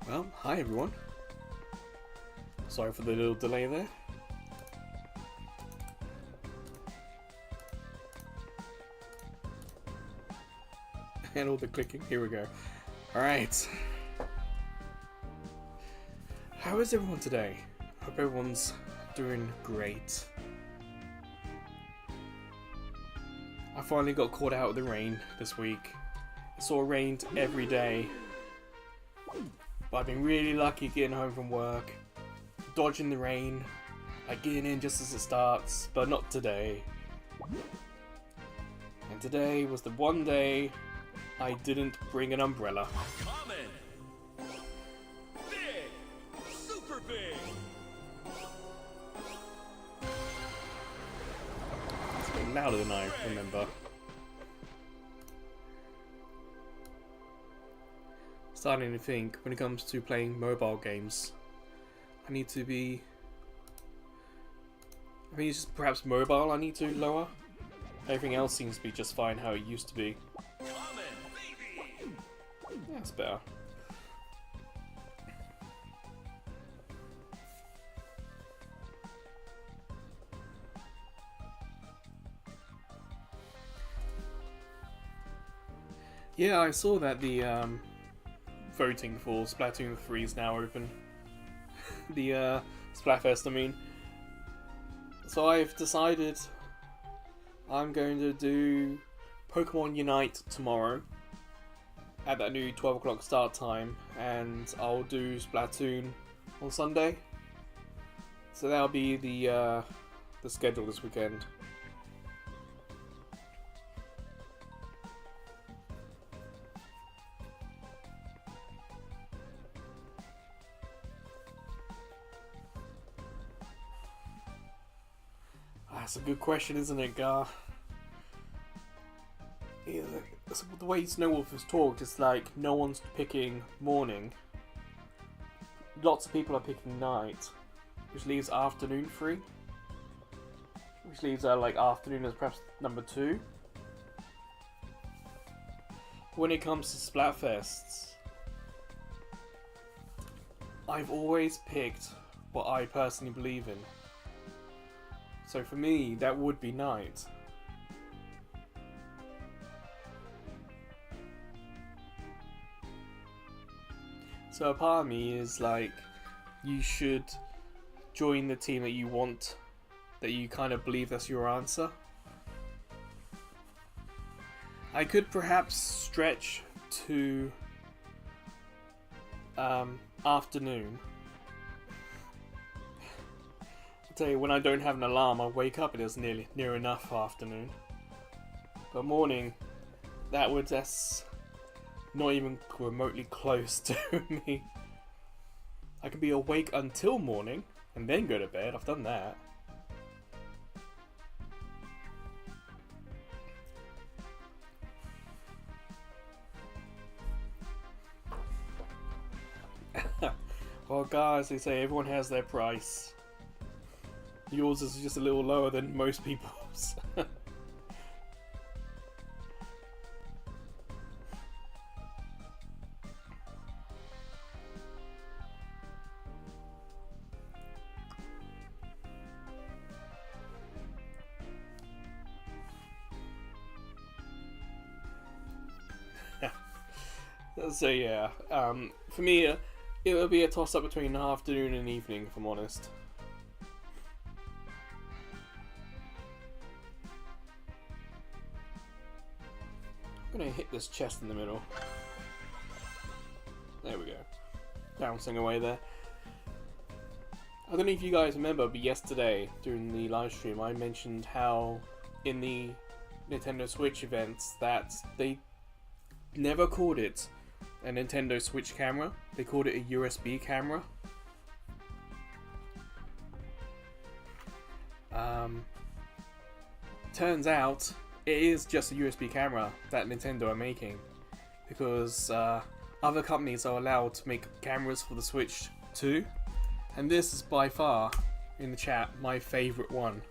Well, hi everyone. Sorry for the little delay there. And all the clicking. Here we go. Alright. How is everyone today? Hope everyone's doing great. I finally got caught out of the rain this week. It sort of rained every day. But I've been really lucky getting home from work, dodging the rain, like getting in just as it starts, but not today. And today was the one day I didn't bring an umbrella. Common. Big. Super big. It's a bit louder than I remember. Starting to think, when it comes to playing mobile games, I need to be... I think it's just perhaps mobile I need to lower. Everything else seems to be just fine how it used to be. Common, baby. Yeah, that's better. Yeah, I saw that the voting for Splatoon 3 is now open. The Splatfest, I mean. So I've decided I'm going to do Pokemon Unite tomorrow at that new 12 o'clock start time, and I'll do Splatoon on Sunday. So that'll be the schedule this weekend. That's a good question, isn't it, Gar? Yeah, the way Snowwolf has talked, it's like no one's picking morning. Lots of people are picking night, which leaves afternoon free. Which leaves like afternoon as perhaps number 2. When it comes to Splatfests, I've always picked what I personally believe in. So for me, that would be night. So a part of me is like, you should join the team that you want, that you kind of believe that's your answer. I could perhaps stretch to afternoon. I tell you, when I don't have an alarm, I wake up and it's near enough afternoon. But morning, that's not even remotely close to me. I can be awake until morning and then go to bed. I've done that. Well, guys, they say everyone has their price. Yours is just a little lower than most people's. So yeah, for me, it'll be a toss-up between afternoon and evening, if I'm honest. I'm gonna hit this chest in the middle. There we go. Bouncing away there. I don't know if you guys remember, but yesterday during the live stream I mentioned how in the Nintendo Switch events that they never called it a Nintendo Switch camera. They called it a USB camera. Turns out it is just a USB camera that Nintendo are making, because other companies are allowed to make cameras for the Switch too, and this is by far, in the chat, my favourite one.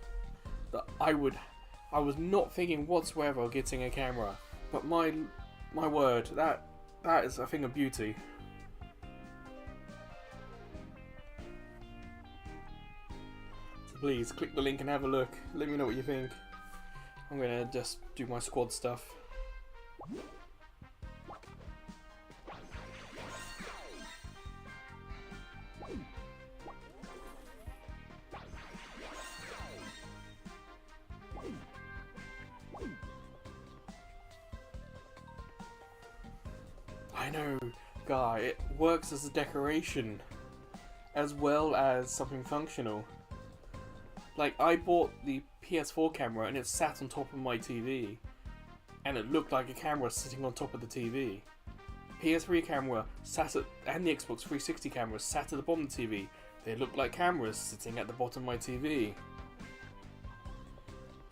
That I was not thinking whatsoever of getting a camera, but my word, that is a thing of beauty. please click the link and have a look. Let me know what you think. I'm gonna just do my squad stuff. I know, guy, it works as a decoration as well as something functional. Like, I bought the PS4 camera and it sat on top of my TV and it looked like a camera sitting on top of the TV. PS3 camera sat at, and the Xbox 360 camera sat at the bottom of the TV. They looked like cameras sitting at the bottom of my TV.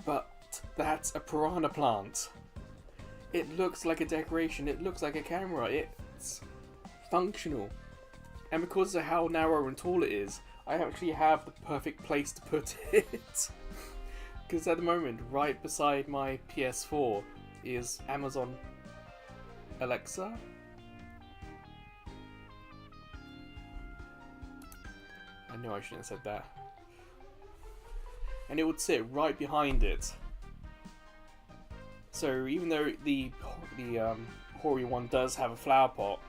But that's a piranha plant. It looks like a decoration, it looks like a camera, it's functional. And because of how narrow and tall it is, I actually have the perfect place to put it. Because at the moment, right beside my PS4 is Amazon Alexa. I know I shouldn't have said that. And it would sit right behind it. So even though the Hori one does have a flower pot,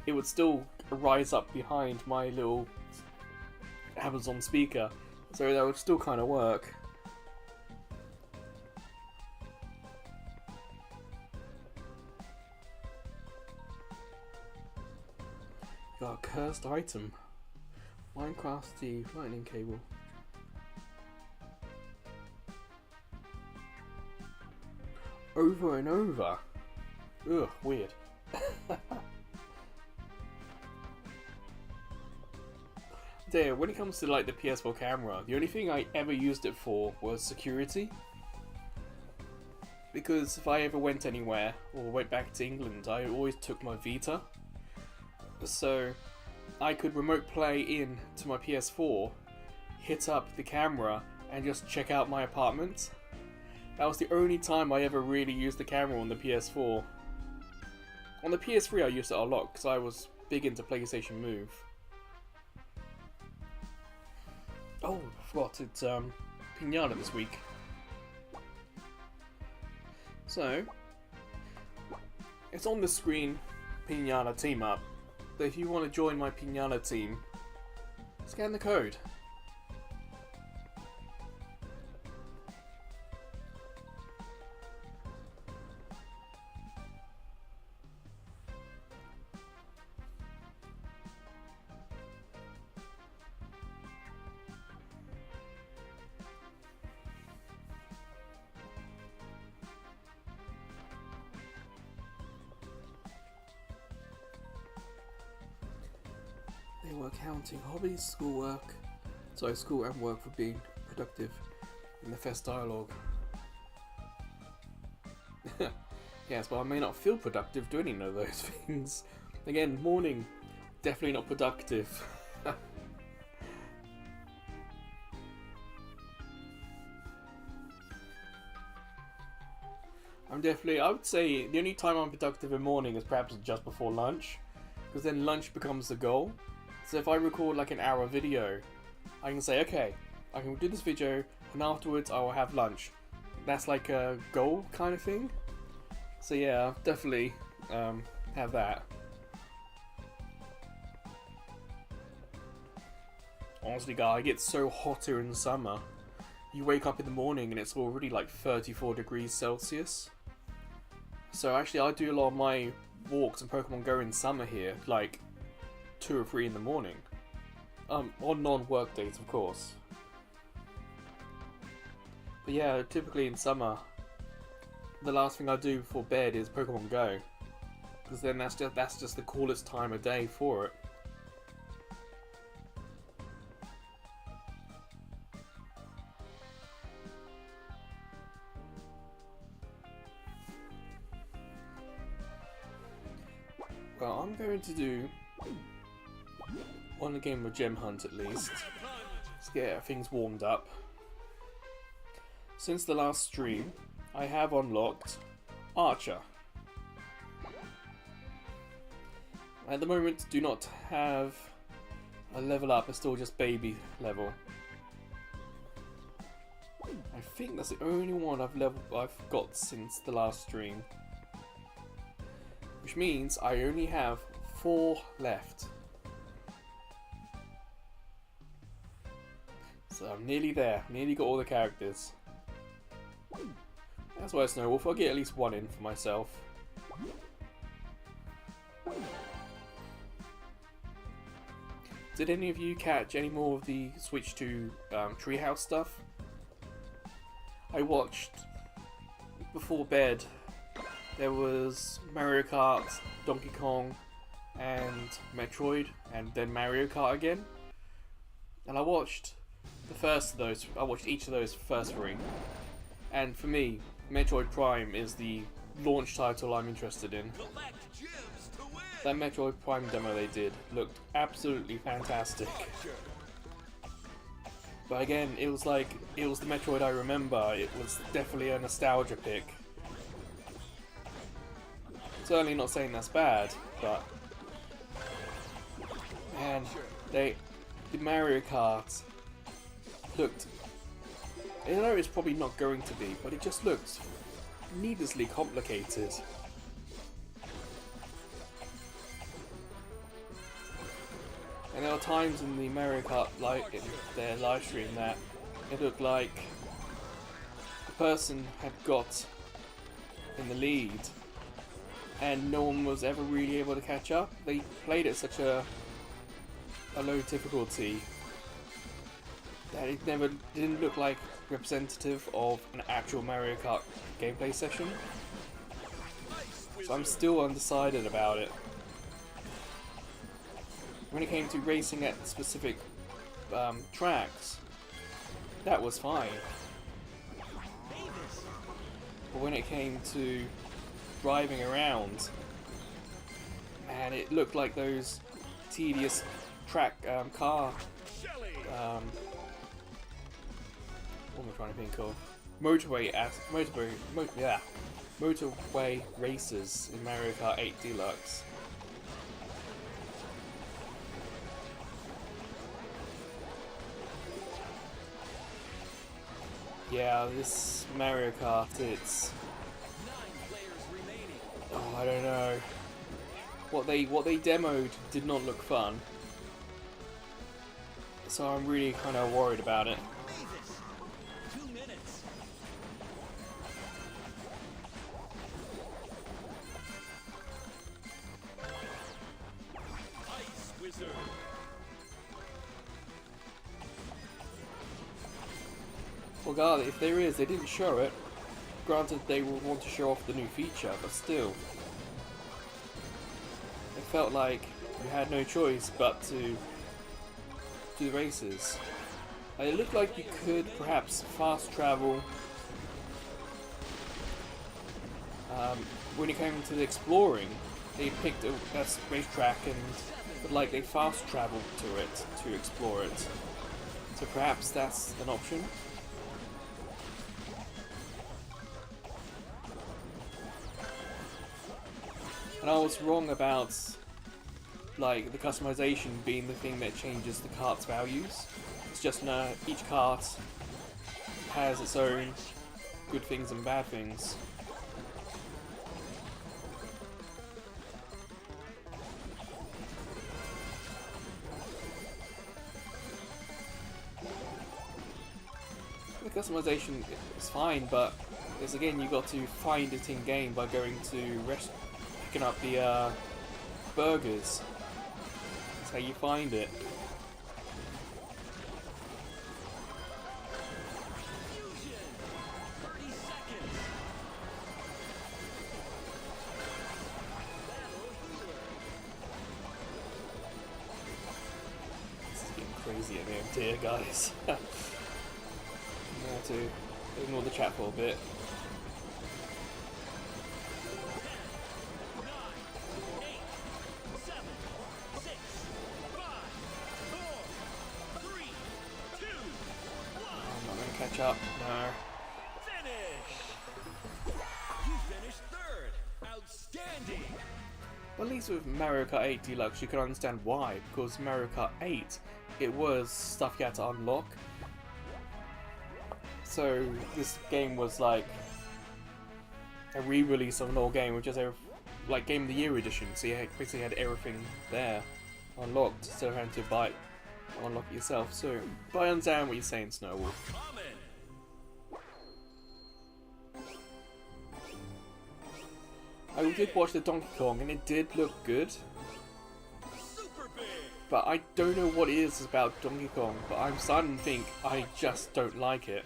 it would still rise up behind my little Amazon speaker, so that would still kind of work. Got a cursed item. Minecraft Steve lightning cable. Over and over. Ugh, weird. There, when it comes to like the PS4 camera, the only thing I ever used it for was security. Because if I ever went anywhere or went back to England, I always took my Vita. So I could remote play in to my PS4, hit up the camera, and just check out my apartment. That was the only time I ever really used the camera on the PS4. On the PS3 I used it a lot because I was big into PlayStation Move. Oh, I forgot, it's Pinata this week. So, it's on the screen, Pinata Team Up. But if you want to join my Pinata team, scan the code. They were counting hobbies, school and work for being productive in the Fest dialogue. Yes, but I may not feel productive doing any of those things. Again, morning, definitely not productive. I would say the only time I'm productive in the morning is perhaps just before lunch, because then lunch becomes the goal. So if I record like an hour video, I can say, okay, I can do this video and afterwards I will have lunch. That's like a goal kind of thing. So yeah, definitely have that. Honestly guys, it gets so hot here in the summer. You wake up in the morning and it's already like 34 degrees Celsius. So actually I do a lot of my walks in Pokemon Go in summer here, like 2 or 3 in the morning. On non-work days, of course. But yeah, typically in summer, the last thing I do before bed is Pokemon Go, because then that's just the coolest time of day for it. Well, I'm going to do one game of Gem Hunt at least. Let's get things warmed up. Since the last stream, I have unlocked Archer. At the moment, do not have a level up, it's still just baby level. think that's the only one I've got since the last stream. Which means I only have 4 left. So I'm nearly there. Nearly got all the characters. That's why Snowwolf. I'll get at least 1 in for myself. Did any of you catch any more of the Switch to Treehouse stuff? I watched before bed. There was Mario Kart, Donkey Kong, and Metroid, and then Mario Kart again. And I watched the first of those. I watched each of those first 3. And for me, Metroid Prime is the launch title I'm interested in. That Metroid Prime demo they did looked absolutely fantastic. But again, it was the Metroid I remember. It was definitely a nostalgia pick. Certainly not saying that's bad, but man, the Mario Kart looked. I know it's probably not going to be, but it just looked needlessly complicated. And there were times in the Mario Kart, like in their live stream, that it looked like the person had got in the lead, and no one was ever really able to catch up. They played at such a low difficulty that it didn't look like representative of an actual Mario Kart gameplay session. So I'm still undecided about it. When it came to racing at specific tracks, that was fine. But when it came to driving around, and it looked like those tedious car. What am I trying to think of? Motorway races in Mario Kart 8 Deluxe. Yeah, this Mario Kart, it's... Oh, I don't know. What they demoed did not look fun. So I'm really kind of worried about it. 2 minutes. Ice Wizard. Well, God, if there is, they didn't show it. Granted, they will want to show off the new feature, but still. It felt like you had no choice but to do the races. It looked like you could perhaps fast travel. When it came to the exploring, they picked a racetrack but like they fast traveled to it to explore it. So perhaps that's an option. And I was wrong about like the customization being the thing that changes the kart's values. It's just each kart has its own good things and bad things. The customization is fine, but it's again, you got to find it in game by going to picking up the burgers. That's how you find it. This is getting crazy at the end here, guys. I'm gonna have to ignore the chat for a bit. Catch up. No. Finish. You finished third. Outstanding. Well, at least with Mario Kart 8 Deluxe, you can understand why. Because Mario Kart 8, it was stuff you had to unlock. So this game was like a re-release of an old game, which is a like Game of the Year edition. So you basically had everything there unlocked, instead of having to buy unlock it yourself. So, but I understand what you're saying, Snowwolf. I did watch the Donkey Kong, and it did look good. But I don't know what it is about Donkey Kong, but I'm starting to think I just don't like it.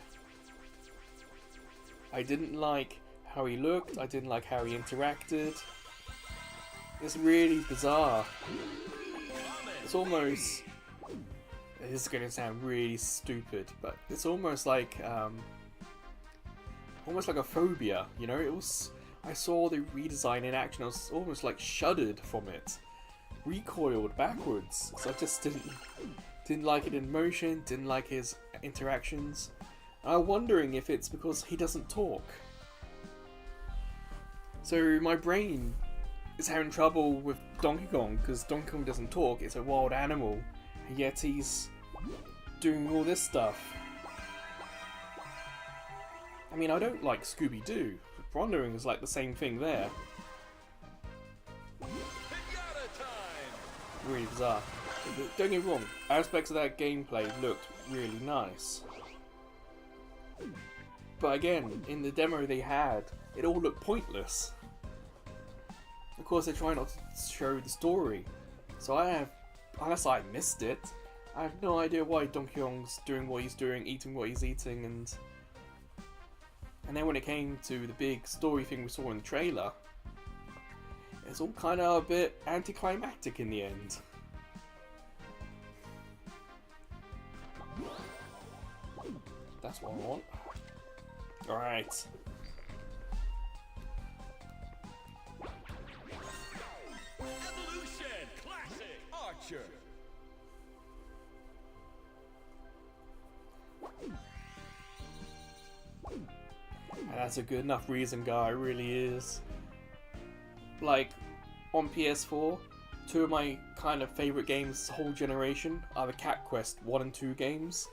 I didn't like how he looked, I didn't like how he interacted. It's really bizarre. It's almost... This is going to sound really stupid, but it's almost like a phobia, you know? It was... I saw the redesign in action, I was almost like shuddered from it. Recoiled backwards, so I just didn't like it in motion, didn't like his interactions. I'm wondering if it's because he doesn't talk. So my brain is having trouble with Donkey Kong, because Donkey Kong doesn't talk, it's a wild animal, and yet he's doing all this stuff. I mean, I don't like Scooby-Doo. Wandering is like the same thing there. Really bizarre. Don't get me wrong, aspects of that gameplay looked really nice. But again, in the demo they had, it all looked pointless. Of course, they try not to show the story. So unless I missed it, I have no idea why Donkey Kong's doing what he's doing, eating what he's eating, and then when it came to the big story thing we saw in the trailer, it's all kind of a bit anticlimactic in the end. That's what I want. Alright. Evolution Classic Archer. And that's a good enough reason, guy. It really is. Like, on PS4, two of my kind of favourite games this whole generation are the Cat Quest 1 and 2 games.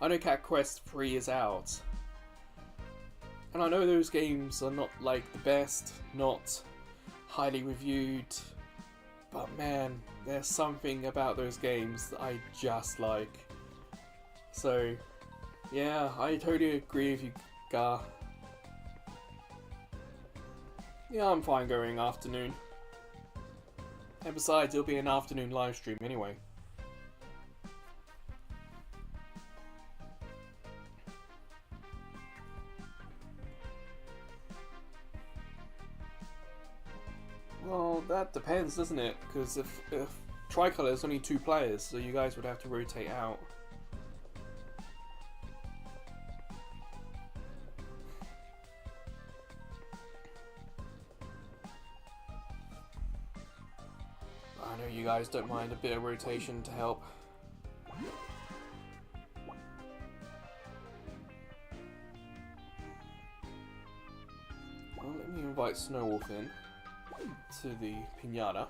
I know Cat Quest 3 is out. And I know those games are not like the best, not highly reviewed, but man, there's something about those games that I just like. So, yeah, I totally agree with you, Gar. Yeah, I'm fine going afternoon. And besides, it'll be an afternoon live stream anyway. Well, that depends, doesn't it? Because if Tricolor is only 2 players, so you guys would have to rotate out. I know you guys don't mind a bit of rotation to help. Well, let me invite Snowwolf in to the Pinata.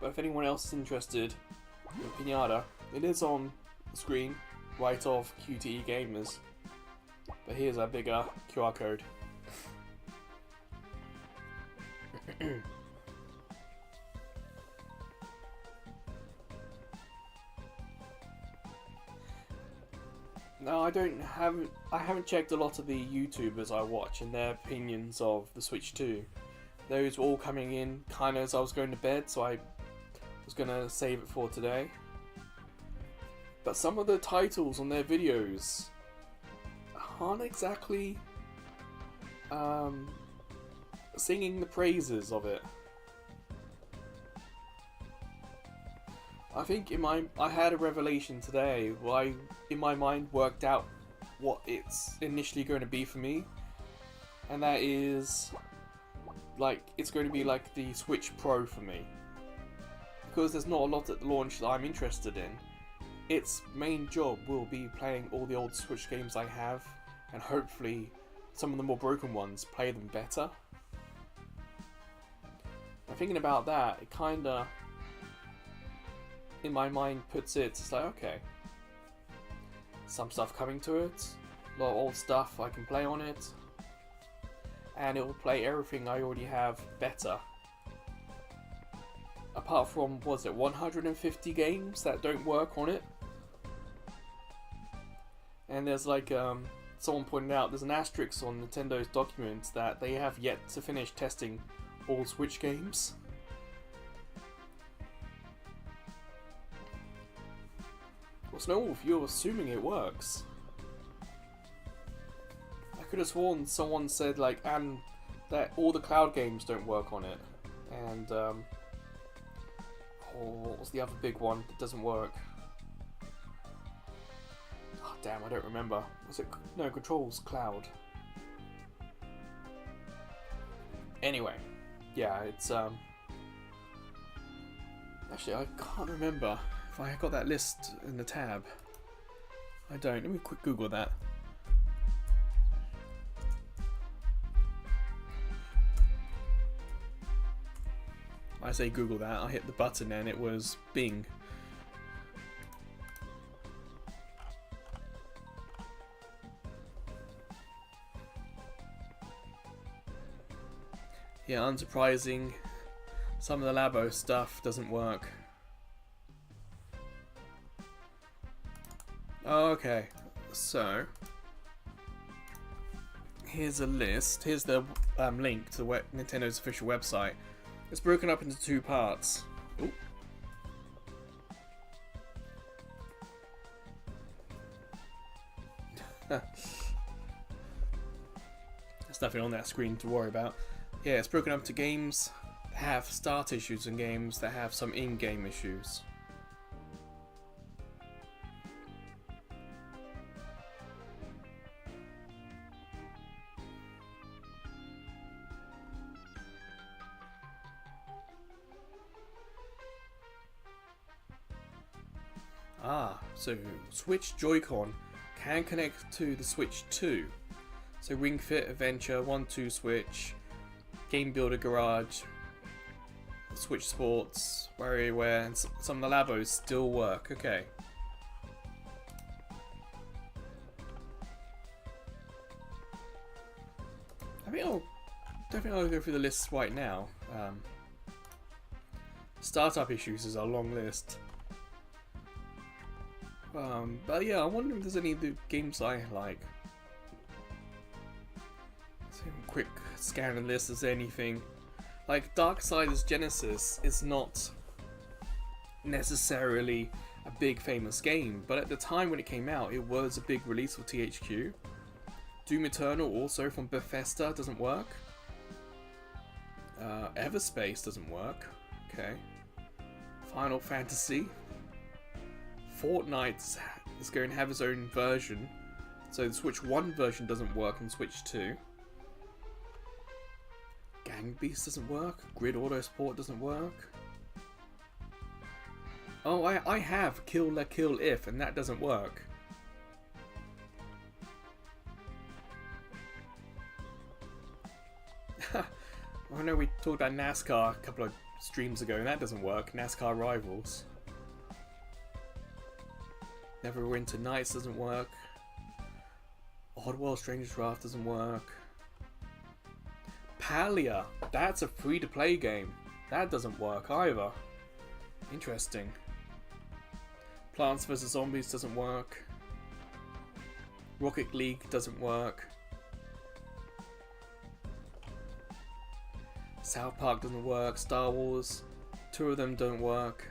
But if anyone else is interested in Pinata, it is on the screen right of QTE Gamers. But here's a bigger QR code. No, I haven't checked a lot of the YouTubers I watch and their opinions of the Switch 2. Those were all coming in kind of as I was going to bed, so I was going to save it for today. But some of the titles on their videos aren't exactly singing the praises of it. I think I had a revelation today where I, in my mind, worked out what it's initially going to be for me. And that is, like, it's going to be like the Switch Pro for me. Because there's not a lot at the launch that I'm interested in. Its main job will be playing all the old Switch games I have, and hopefully some of the more broken ones, play them better. And thinking about that, it kinda, in my mind, puts it, it's like, okay, some stuff coming to it, a lot of old stuff I can play on it, and it will play everything I already have better. Apart from, was it 150 games that don't work on it? And there's like, someone pointed out, there's an asterisk on Nintendo's documents that they have yet to finish testing all Switch games. Well, Snowwolf, you're assuming it works. I could have sworn someone said, like, and that all the cloud games don't work on it. And, oh, what was the other big one that doesn't work? Oh, damn, I don't remember. Was it? No, Control's cloud. Anyway, yeah, it's, actually, I can't remember if I got that list in the tab. I don't. Let me quick Google that. I say Google that, I hit the button and it was Bing. Yeah, unsurprising. Some of the Labo stuff doesn't work. Okay, so here's a list. Here's the link to Nintendo's official website. It's broken up into two parts. Ooh. There's nothing on that screen to worry about. Yeah, it's broken up into games that have start issues and games that have some in-game issues. So Switch Joy-Con can connect to the Switch 2. So Ring Fit Adventure, 1-2 Switch, Game Builder Garage, Switch Sports, WarioWare, and some of the Labos still work. Okay. I don't think I'll go through the list right now. Startup issues is a long list. But yeah, I wonder if there's any of the games I like. So a quick scan of the list. Is there anything like Darksiders Genesis is not necessarily a big famous game, but at the time when it came out, it was a big release for THQ. Doom Eternal, also from Bethesda, doesn't work. Everspace doesn't work. Okay. Final Fantasy. Fortnite is going to have its own version, so the Switch 1 version doesn't work on Switch 2. Gang Beast doesn't work. Grid Auto Sport doesn't work. Oh, I have Kill La Kill If, and that doesn't work. I know we talked about NASCAR a couple of streams ago, and that doesn't work. NASCAR Rivals. Neverwinter Nights doesn't work. Oddworld Stranger's Wrath doesn't work. Palia, that's a free-to-play game. That doesn't work either. Interesting. Plants vs Zombies doesn't work. Rocket League doesn't work. South Park doesn't work. Star Wars, two of them don't work.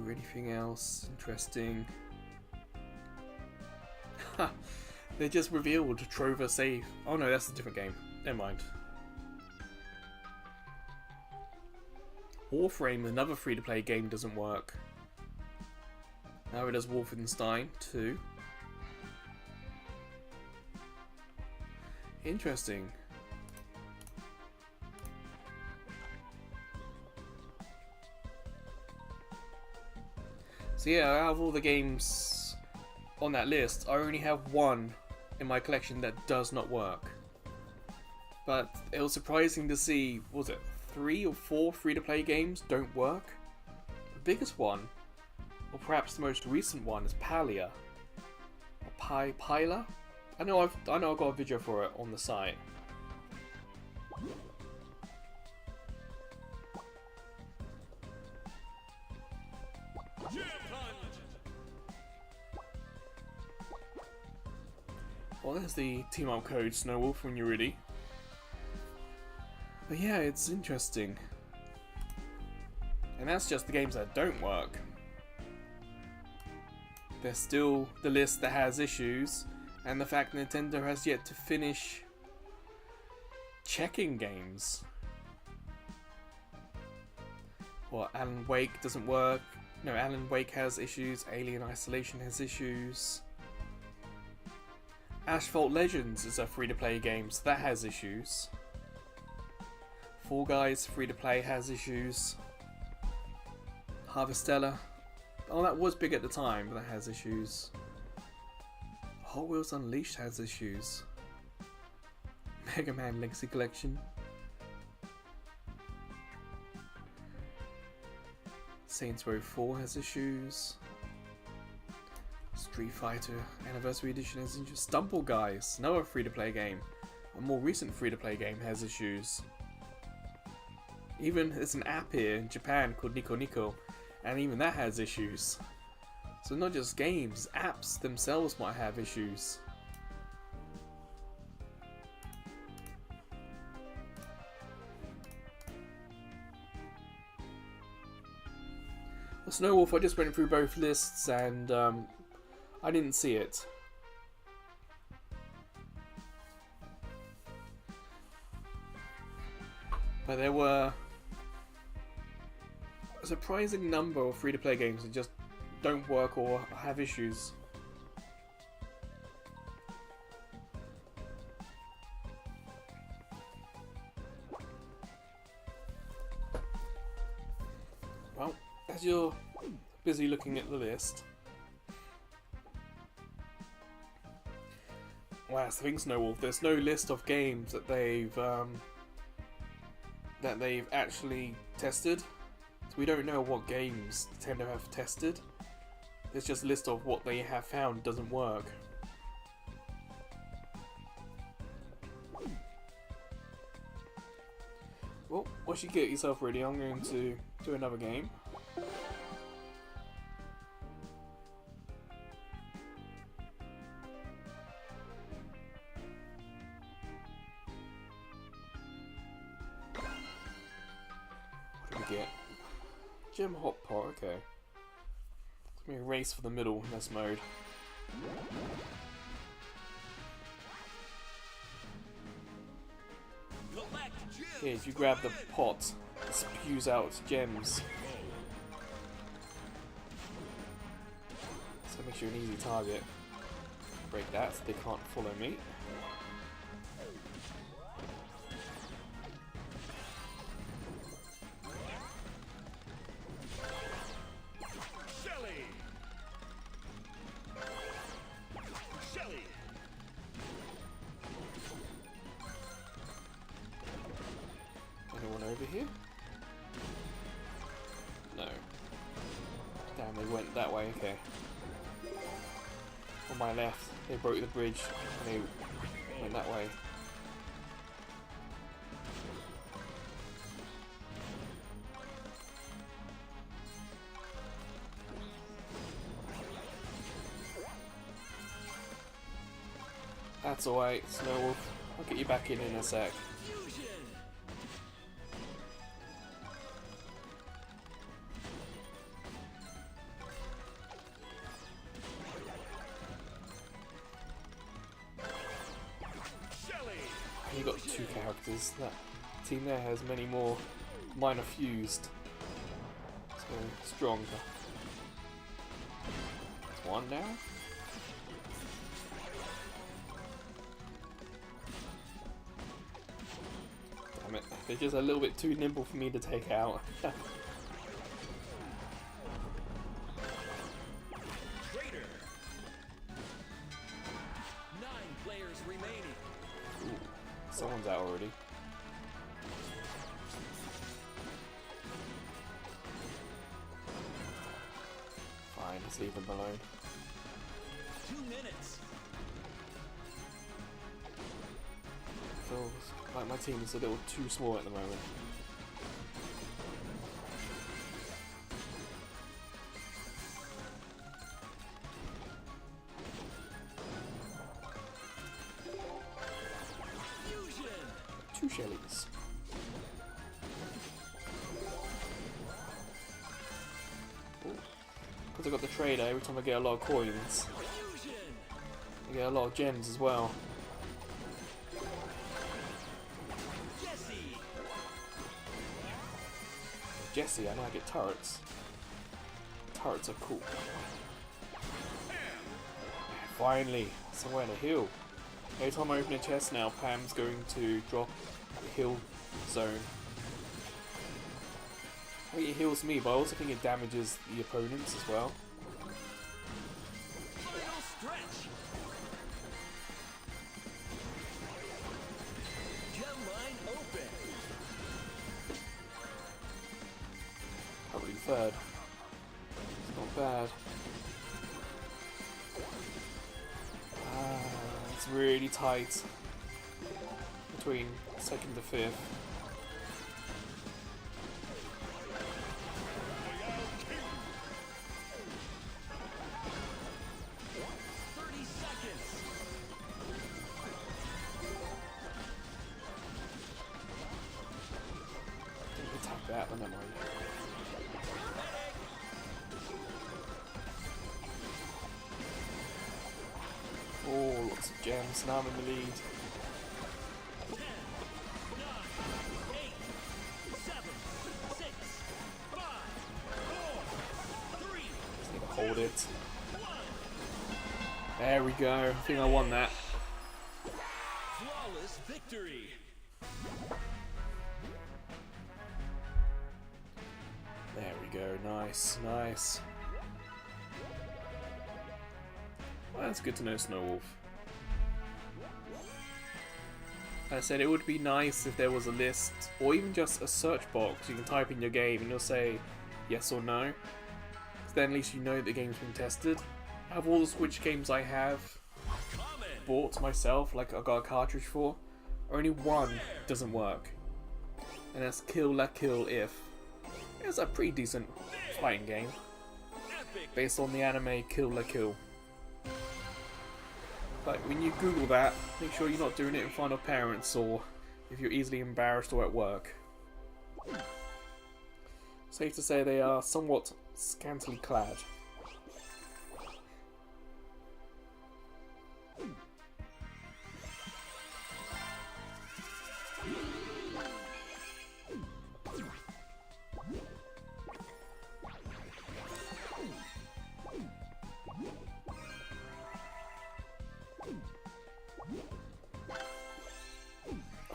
Anything else interesting? They just revealed Trover Save. Oh no, that's a different game. Never mind. Warframe, another free-to-play game, doesn't work. Now it does Wolfenstein 2. Interesting. So yeah, out of all the games on that list, I only have one in my collection that does not work. But it was surprising to see, what was it, 3 or 4 free-to-play games don't work. The biggest one, or perhaps the most recent one, is Palia. Or Pila? I know I've got a video for it on the site. Well, there's the team up code, Snowwolf, when you're ready. But yeah, it's interesting. And that's just the games that don't work. There's still the list that has issues, and the fact Nintendo has yet to finish checking games. Well, Alan Wake doesn't work. No, Alan Wake has issues. Alien Isolation has issues. Asphalt Legends is a free-to-play game, so that has issues. Fall Guys free-to-play has issues. Harvestella, oh, that was big at the time, but that has issues. Hot Wheels Unleashed has issues. Mega Man Legacy Collection. Saints Row 4 has issues. Street Fighter Anniversary Edition has issues. Stumble Guys, another free-to-play game. A more recent free-to-play game has issues. Even there's an app here in Japan called Nico Nico, and even that has issues. So not just games, apps themselves might have issues. Well, Snowwolf, I just went through both lists and I didn't see it. But there were a surprising number of free-to-play games that just don't work or have issues. Well, as you're busy looking at the list, well, that's the thing, Snowwolf. There's no list of games that they've actually tested. So we don't know what games Nintendo have tested. It's just a list of what they have found doesn't work. Well, once you get yourself ready, I'm going to do another game. What do we get? Gem Hot Pot, okay. It's gonna be a race for the middle in this mode. Here, if you grab the pot, it spews out gems. So it makes you an easy target. Break that so they can't follow me. Anyone over here? No. Damn, they went that way, okay. On my left, they broke the bridge and they went that way. That's alright, Snowwolf. I'll get you back in a sec. You got two characters. That team there has many more. Mine are fused. So stronger. That's one down. Damn it. They're just a little bit too nimble for me to take out. Someone's out already. fine, let's leave them alone. 2 minutes. Feels like my team is a little too small at the moment. Fusion. 2 Shellys. Because I got the trader, every time I get a lot of coins, Fusion. I get a lot of gems as well. Jesse. Jesse, I now get turrets. Turrets are cool. Finally, somewhere to heal. Every time I open a chest now, Pam's going to drop a heal zone. I think it heals me, but I also think it damages the opponents as well. Final stretch. Gem line open. Probably third. It's not bad. It's really tight between second to fifth. Attack that, but never mind. Oh, lots of gems. Now I'm in the lead. 10, 9, 8, 7, 6, 5, 4, 3, Just need to hold it. 1. There we go. I think I won that. Flawless victory. There we go. Nice, nice. Well, that's good to know, Snowwolf. I said it would be nice if there was a list, or even just a search box you can type in your game and you'll say yes or no. Because then at least you know the game's been tested. Out of all the Switch games I have bought myself, like I got a cartridge for, only one doesn't work. And that's Kill La Kill If. It's a pretty decent fighting game, based on the anime Kill La Kill. But when you Google that, make sure you're not doing it in front of parents or if you're easily embarrassed or at work. Safe to say they are somewhat scantily clad.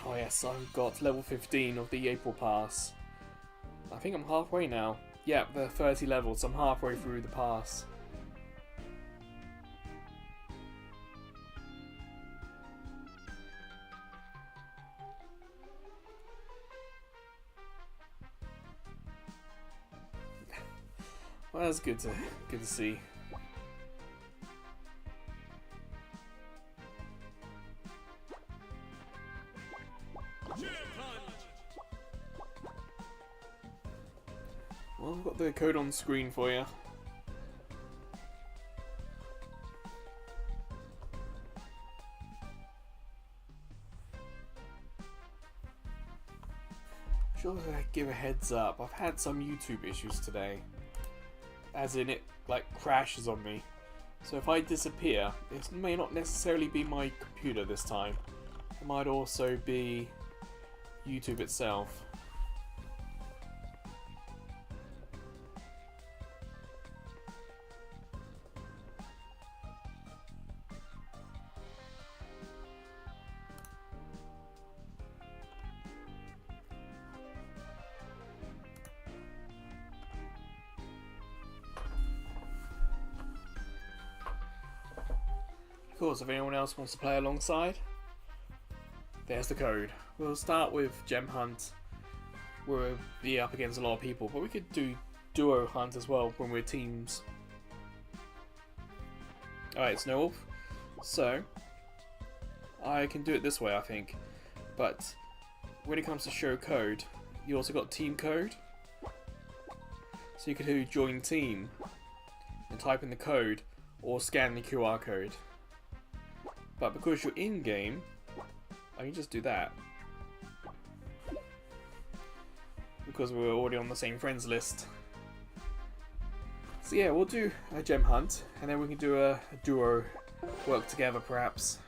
Oh yes, I've got level 15 of the April Pass. I think I'm halfway now. Yeah, they're 30 levels, so I'm halfway through the pass. Well, that's good to see. Well, I've got the code on screen for you. Sure, I give a heads up. I've had some YouTube issues today, as in it like crashes on me. So if I disappear, it may not necessarily be my computer this time. It might also be YouTube itself. Of course, if anyone else wants to play alongside, there's the code. We'll start with Gem Hunt. We'll be up against a lot of people, but we could do Duo Hunt as well when we're teams. Alright, Snow Wolf. So, I can do it this way, I think. But, when it comes to show code, you also got team code. So you could do join team and type in the code or scan the QR code. But because you're in game, I can just do that. Because we're already on the same friends list. So yeah, we'll do a gem hunt and then we can do a duo work together perhaps.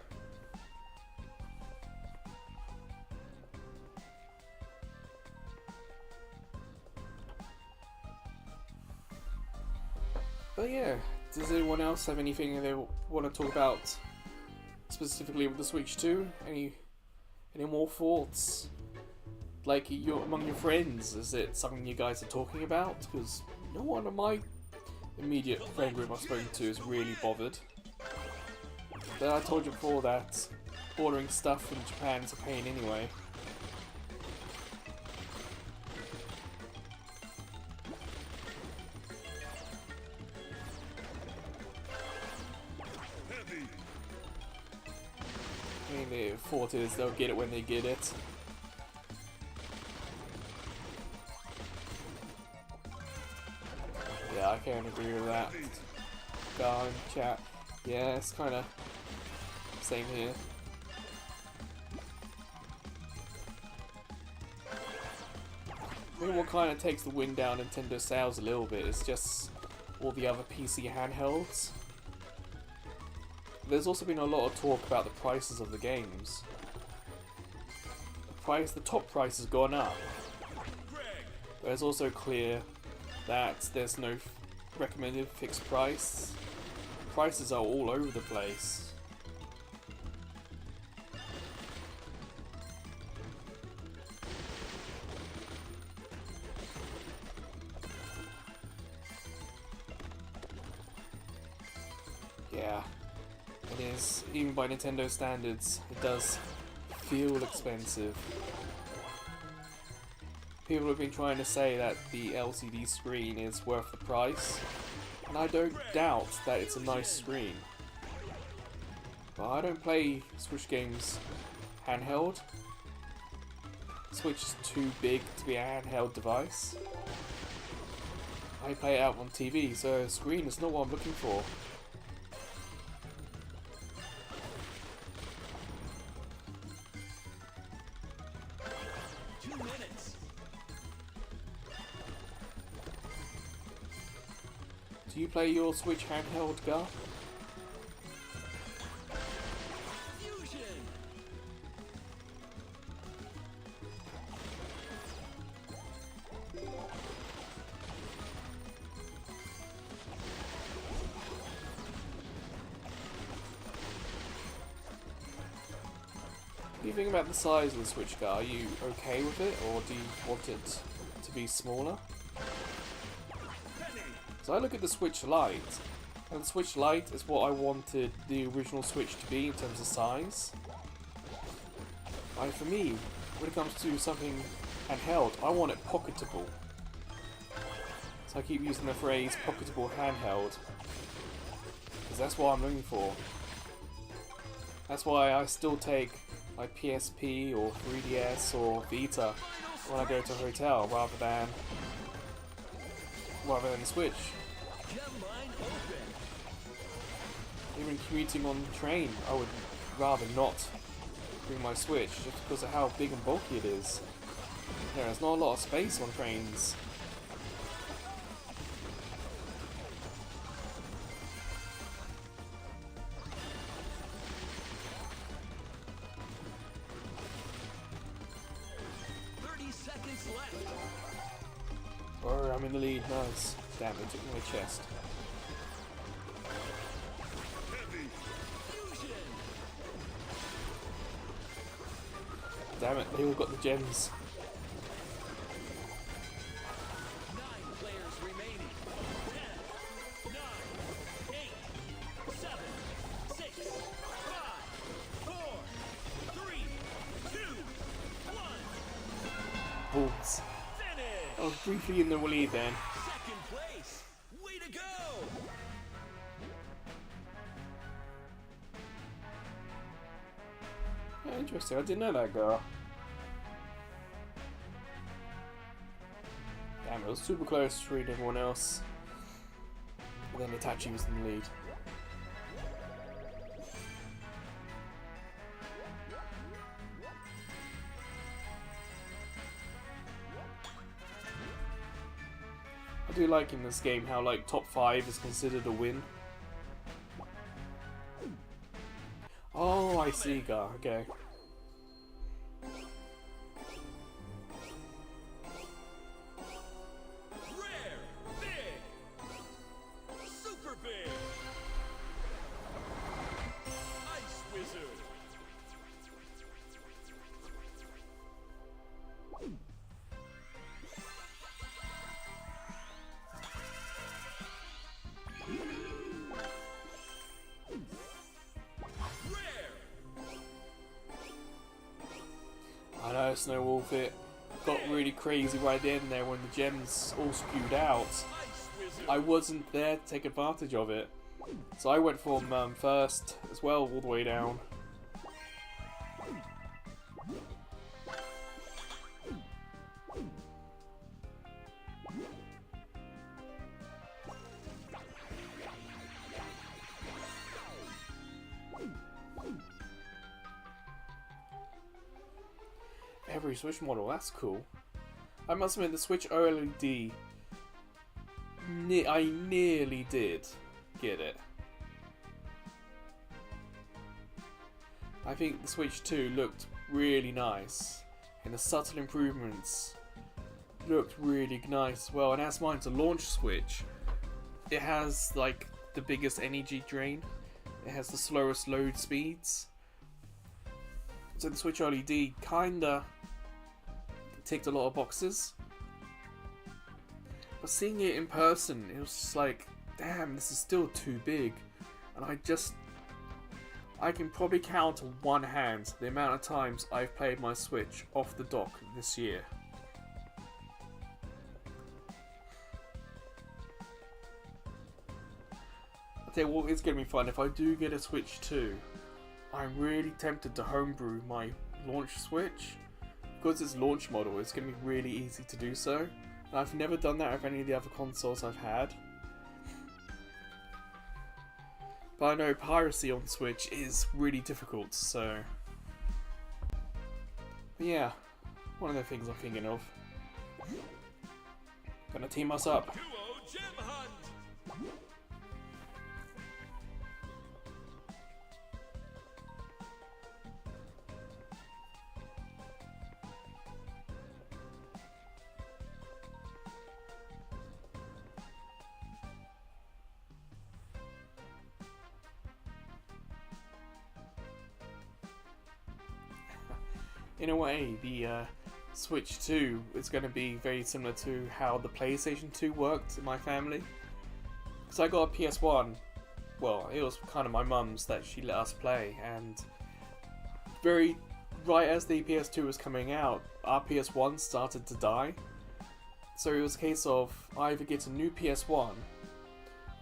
But yeah, does anyone else have anything they want to talk about specifically with the Switch 2? Any more thoughts? Like among your friends, is it something you guys are talking about? Because no one of my immediate friend group I've spoken to is really bothered. But I told you before that ordering stuff from Japan is a pain anyway. I mean, the thought is they'll get it when they get it. Yeah, I can't agree with that. Go in chat. Yeah, it's kind of same here. I think what kind of takes the wind down Nintendo sales a little bit is just all the other PC handhelds. There's also been a lot of talk about the prices of the games. The top price has gone up. But it's also clear that there's no recommended fixed price. Prices are all over the place. Yeah, it is. Even by Nintendo standards, it does feel expensive. People have been trying to say that the LCD screen is worth the price, and I don't doubt that it's a nice screen. But I don't play Switch games handheld. Switch is too big to be a handheld device. I play it out on TV, so a screen is not what I'm looking for. Do you play your Switch handheld, Gar? What do you think about the size of the Switch, Gar? Are you okay with it, or do you want it to be smaller? So I look at the Switch Lite, and the Switch Lite is what I wanted the original Switch to be in terms of size. For me, when it comes to something handheld, I want it pocketable. So I keep using the phrase pocketable handheld, because that's what I'm looking for. That's why I still take my PSP or 3DS or Vita when I go to a hotel rather than the Switch. Even commuting on the train, I would rather not bring my Switch just because of how big and bulky it is. You know, there's not a lot of space on trains. Oh, I'm in the lead, nice. Damn, it took my chest. Damn it, they all got the gems. 9 players remaining. 10, 9, 8, 7, 6, 5, 4, 3, 2, 1. Balls. I was briefly in the lead then. Second place. Way to go. Yeah, interesting. I didn't know that girl. Damn, it was super close to reading everyone else. And then Itachi was in the lead. I do like in this game how like top 5 is considered a win. Oh, I see, Gar. Okay. Rare, big, super big. Ice Wizard. I know, Snow Wolf, it got really crazy right at the end there when the gems all spewed out. Ice Wizard. I wasn't there to take advantage of it. So I went from first as well all the way down. Every Switch model, that's cool. I must admit the Switch OLED, I nearly did get it. I think the Switch 2 looked really nice, and the subtle improvements looked really nice as well. And as mine's a launch Switch, it has like the biggest energy drain, it has the slowest load speeds. So the Switch OLED kinda ticked a lot of boxes. But seeing it in person, it was just like, damn, this is still too big. And I can probably count on one hand the amount of times I've played my Switch off the dock this year. I'll tell you what, it's going to be fun. If I do get a Switch 2, I'm really tempted to homebrew my launch Switch. Because it's launch model, it's going to be really easy to do so. And I've never done that with any of the other consoles I've had. But I know piracy on Switch is really difficult, so... But yeah, one of the things I'm thinking of. Gonna team us up. Duo Gem Hunt. In a way, the Switch 2 is going to be very similar to how the PlayStation 2 worked in my family. Because I got a PS1, well, it was kind of my mum's that she let us play, and right as the PS2 was coming out, our PS1 started to die. So it was a case of either get a new PS1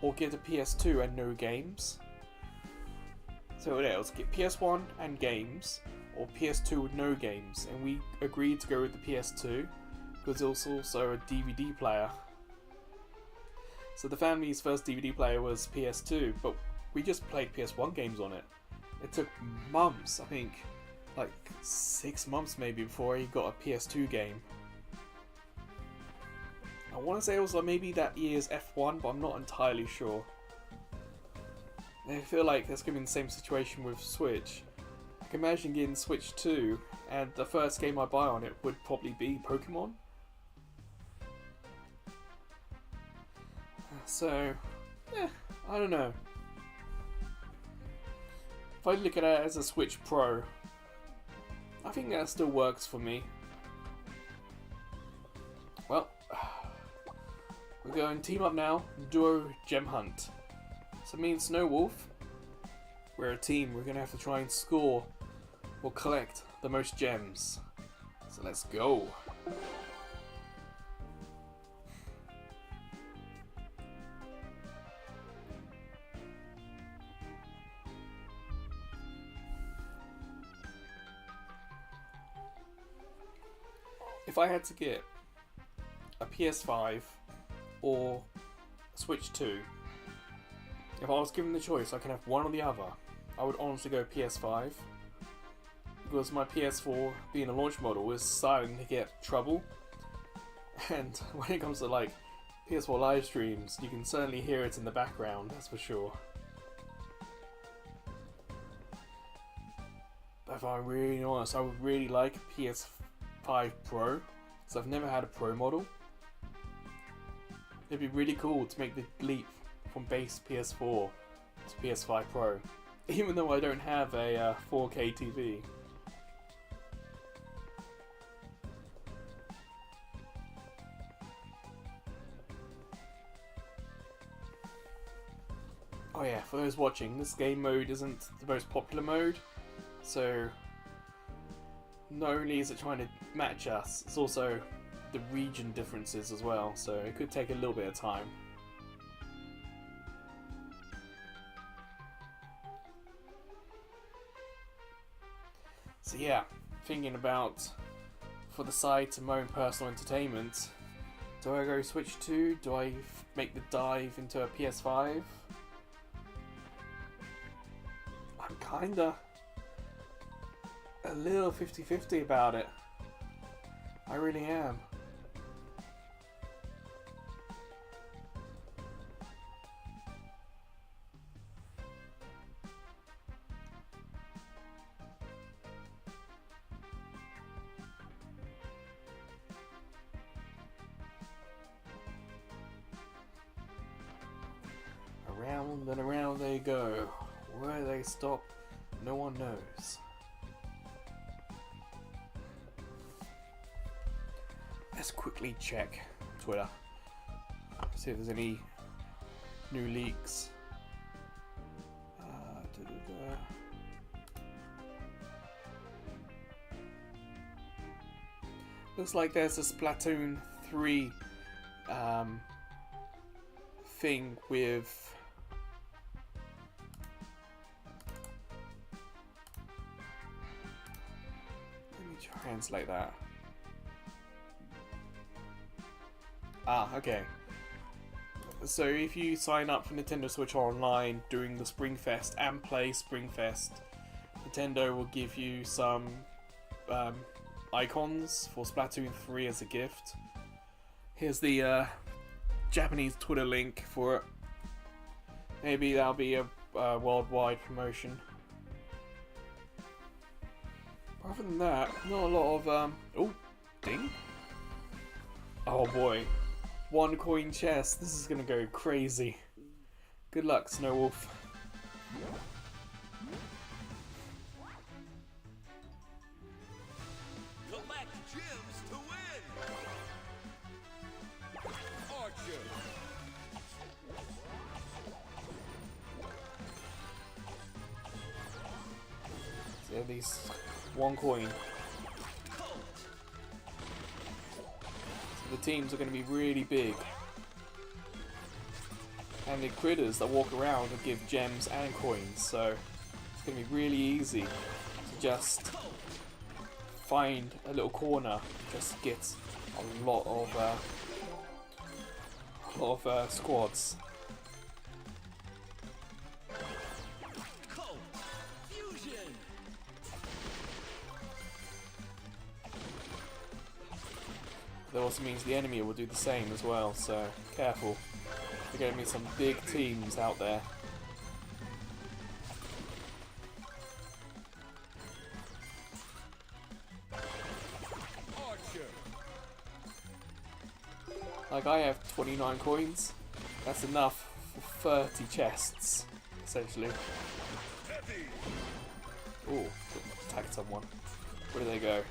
or get a PS2 and no games. So yeah, it was get PS1 and games, or PS2 with no games, and we agreed to go with the PS2 because it was also a DVD player. So the family's first DVD player was PS2, but we just played PS1 games on it. It took months, I think like 6 months maybe, before he got a PS2 game. I want to say it was like maybe that year's F1, but I'm not entirely sure. I feel like that's going to be the same situation with Switch. I can imagine getting Switch 2, and the first game I buy on it would probably be Pokemon. So, yeah, I don't know. If I look at it as a Switch Pro, I think that still works for me. Well, we're going team up now, duo gem hunt. So me and Snow Wolf, we're a team. We're going to have to try and score or collect the most gems. So let's go. if I had to get a PS5 or Switch 2, if I was given the choice, I can have one or the other, I would honestly go PS5. Because my PS4, being a launch model, is starting to get trouble. And when it comes to like PS4 live streams, you can certainly hear it in the background, that's for sure. But if I'm really honest, I would really like a PS5 Pro, because I've never had a Pro model. It'd be really cool to make the leap from base PS4 to PS5 Pro, even though I don't have a 4K TV. Oh yeah, for those watching, this game mode isn't the most popular mode, so not only is it trying to match us, it's also the region differences as well, so it could take a little bit of time. So yeah, thinking about for the side to my own personal entertainment, do I go Switch 2? Do I make the dive into a PS5? I'm kinda a little 50-50 about it. I really am. Around and around they go. Where they stop, no one knows. Let's quickly check Twitter. See if there's any new leaks. Looks like there's a Splatoon 3 thing with translate that. Okay. So if you sign up for Nintendo Switch Online during the Springfest and play Springfest, Nintendo will give you some icons for Splatoon 3 as a gift. Here's the Japanese Twitter link for it. Maybe that'll be a worldwide promotion. Other than that, not a lot of oh, ding! Oh boy, 1 coin chest. This is gonna go crazy. Good luck, Snow Wolf. Collect gems to win. Archer. So at least 1 coin. So the teams are going to be really big. And the critters that walk around will give gems and coins, so it's going to be really easy to just find a little corner, just get a lot of squads. That also means the enemy will do the same as well, so careful. There's going to be some big teams out there. Archer. Like, I have 29 coins. That's enough for 30 chests, essentially. Ooh, attacked someone. Where do they go?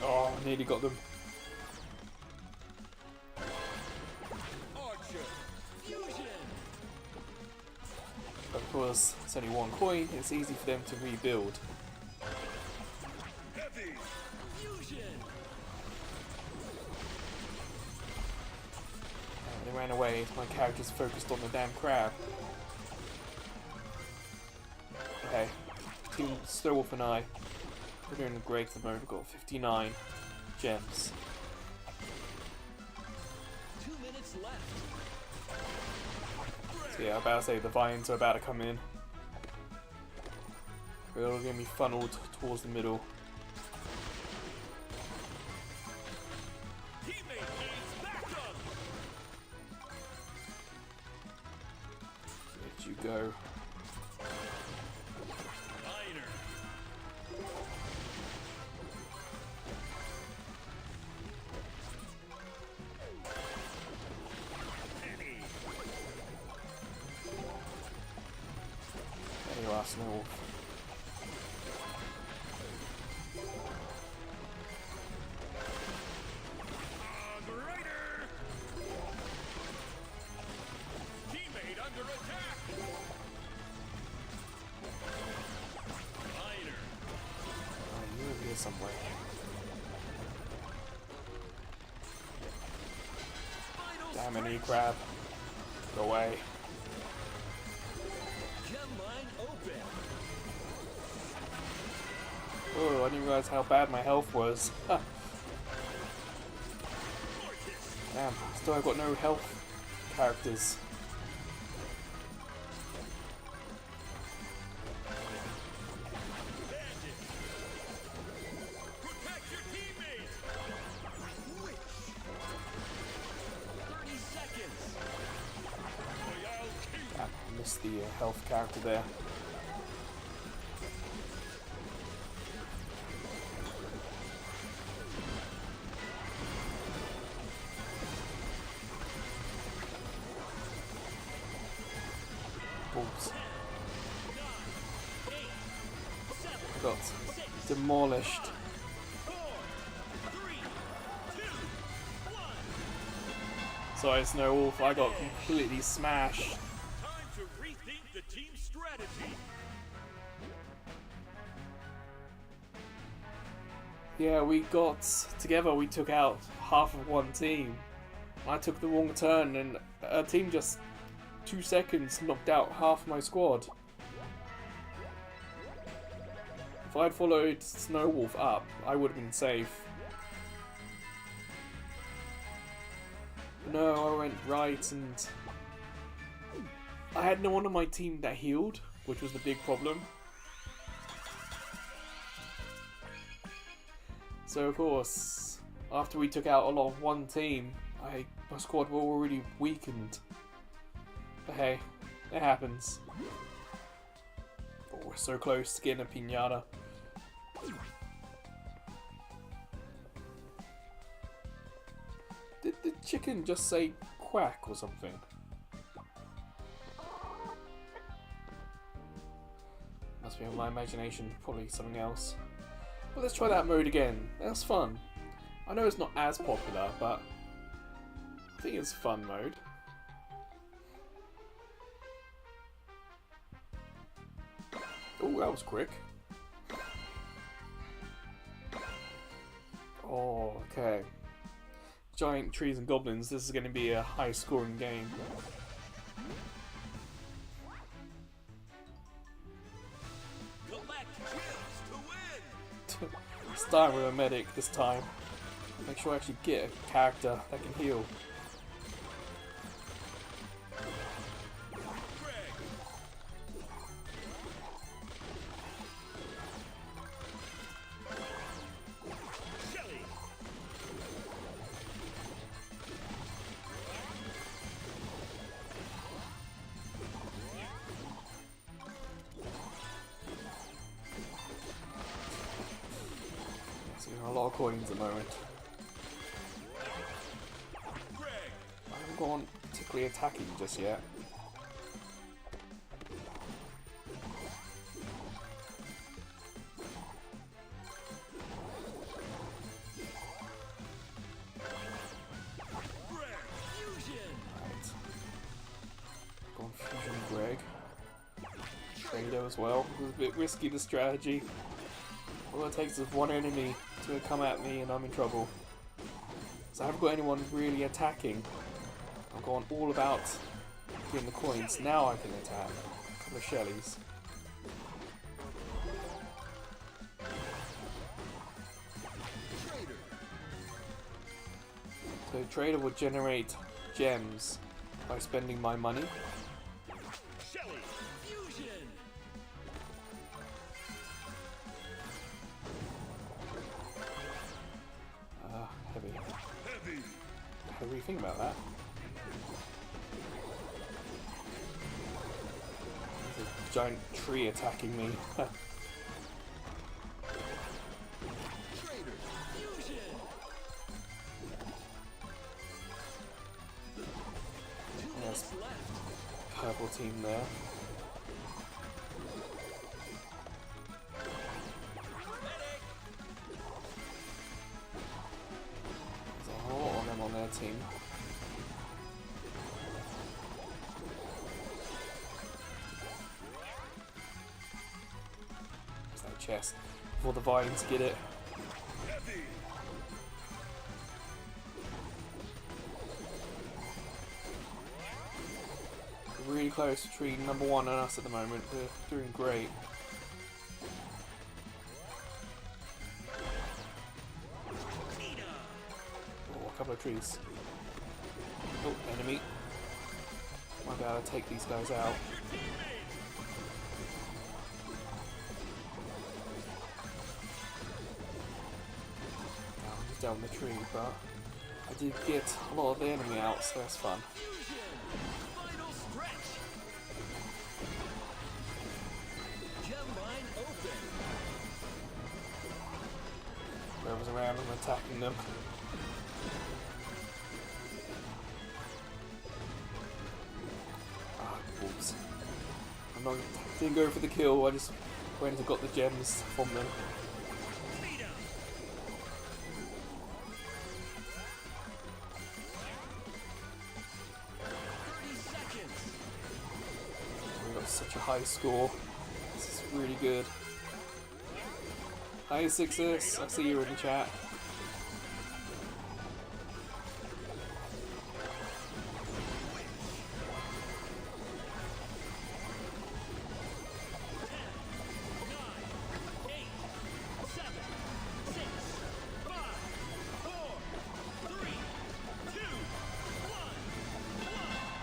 Oh, nearly got them. Archer. Fusion. Of course, it's only 1 coin, it's easy for them to rebuild. Heavy. Fusion. They ran away, my character's focused on the damn crab. Okay, Team Snowwolf and I, we're doing great at the moment. We've got 59 gems. 2 minutes left. So yeah, I'm about to say the vines are about to come in. They're all going to be funneled towards the middle. Teammate needs backup. Let you go. Liner. Penny. There you are, Snowwolf. Rider. Teammate under attack. Liner. Oh, you're over here somewhere. Final Damn it, stretch. E-Crab. Go away. Gem line open. Oh, I didn't realize how bad my health was. Damn, still I've got no health characters. Bandit. Protect your teammate. Witch. 30 seconds. Royale King. Damn, I missed the health character there. Balls. 9, 8, 7, I got 6, demolished. 4, 3, 2, 1. Sorry, Snowwolf, I got completely smashed. Time to rethink the team strategy. Yeah, we got together, we took out half of one team. I took the wrong turn and a team just 2 seconds knocked out half my squad. If I'd followed Snowwolf up, I would have been safe. No, I went right and I had no one on my team that healed, which was the big problem. So of course, after we took out a lot of one team, my squad were already weakened. But hey, it happens. Oh, we're so close to getting a piñata. Did the chicken just say quack or something? Must be on my imagination, probably something else. Well, let's try that mode again. That's fun. I know it's not as popular, but I think it's a fun mode. Oh, that was quick. Oh, okay. Giant trees and goblins, this is going to be a high scoring game. Collect gems to win. Starting with a medic this time. Make sure I actually get a character that can heal. Greg. Shelly. So a lot of coins at the moment. Greg. I haven't gone particularly attacking just yet. Greg. Fusion. Right. Gone Fusion Greg. Trader as well. It was a bit risky, the strategy. All it takes is one enemy to come at me and I'm in trouble. So I haven't got anyone really attacking. I've gone all about getting the coins. Now I can attack. A couple of Shellys. So trader would generate gems by spending my money. Shelly, fusion. Heavy. Heavy. What do you think about that? There's a giant tree attacking me. Trader, fusion. Two Yes. minutes left. Purple team there. Medic. There's a whole lot of them on their team. There's that chest before the vines get it. Heavy. Really close between number 1 and us at the moment. They're doing great. Nina. Oh, a couple of trees. Oh, enemy. Might be able to take these guys out. Your teammate. Oh, he's down the tree, but I did get a lot of the enemy out, so that's fun. Fusion. Final stretch. Gem line open. Whoever's around and attacking them. Ah, oops. Didn't go for the kill, I just went and got the gems from them. Nina. We got such a high score. This is really good. Hi Sixus, I see you in the chat.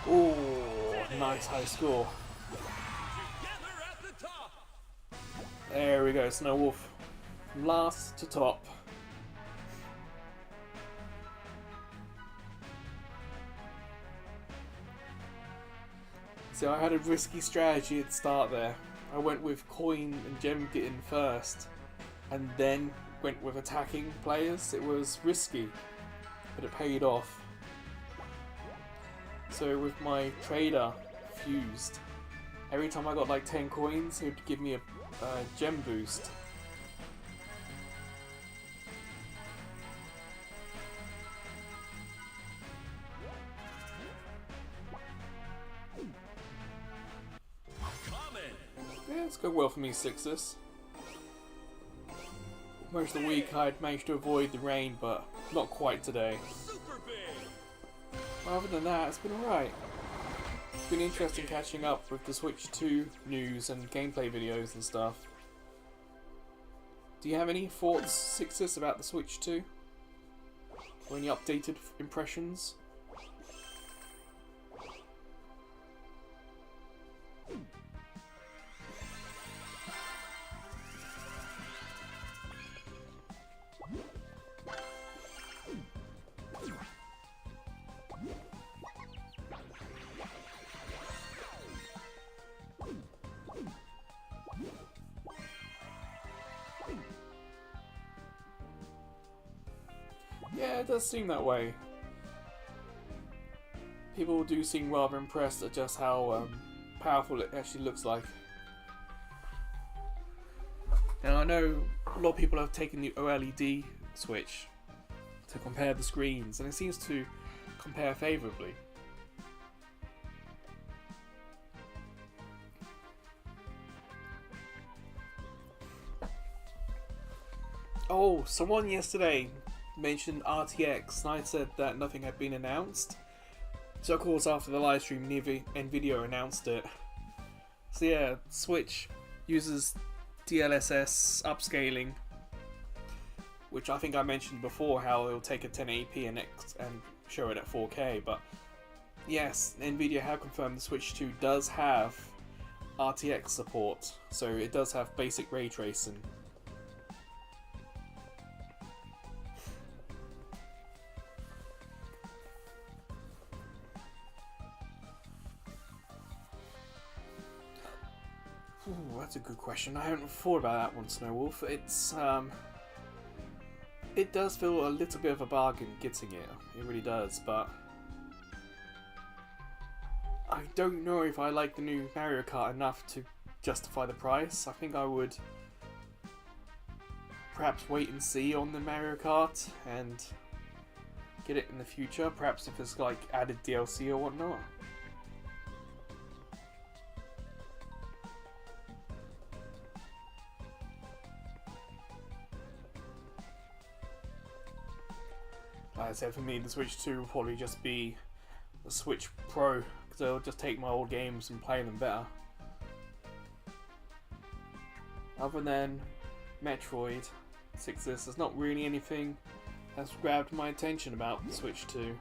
Ooh, nice high score. Together at the top. There we go, Snow Wolf. From last to top. See, I had a risky strategy at the start there. I went with coin and gem getting first, and then went with attacking players. It was risky, but it paid off. So with my trader fused, every time I got like 10 coins, it would give me a gem boost. Common. Yeah, it's going well for me, Sixus. Most of the week I'd managed to avoid the rain, but not quite today. Super big. Other than that, it's been alright. It's been interesting catching up with the Switch 2 news and gameplay videos and stuff. Do you have any thoughts, Sixus, about the Switch 2? Or any updated impressions? Yeah, it does seem that way. People do seem rather impressed at just how powerful it actually looks like. Now I know a lot of people have taken the OLED Switch to compare the screens, and it seems to compare favourably. Oh, someone yesterday mentioned RTX, and I said that nothing had been announced. So of course after the live stream, Nvidia announced it. So yeah, Switch uses DLSS upscaling, which I think I mentioned before, how it'll take a 1080p and show it at 4K. But yes, Nvidia have confirmed the Switch 2 does have RTX support, so it does have basic ray tracing. Ooh, that's a good question. I haven't thought about that one, Snowwolf. It does feel a little bit of a bargain getting it. It really does, but I don't know if I like the new Mario Kart enough to justify the price. I think I would perhaps wait and see on the Mario Kart and get it in the future. Perhaps if it's like added DLC or whatnot. Like I said, for me, the Switch 2 will probably just be the Switch Pro, because it'll just take my old games and play them better. Other than Metroid 6, there's not really anything that's grabbed my attention about the Switch 2.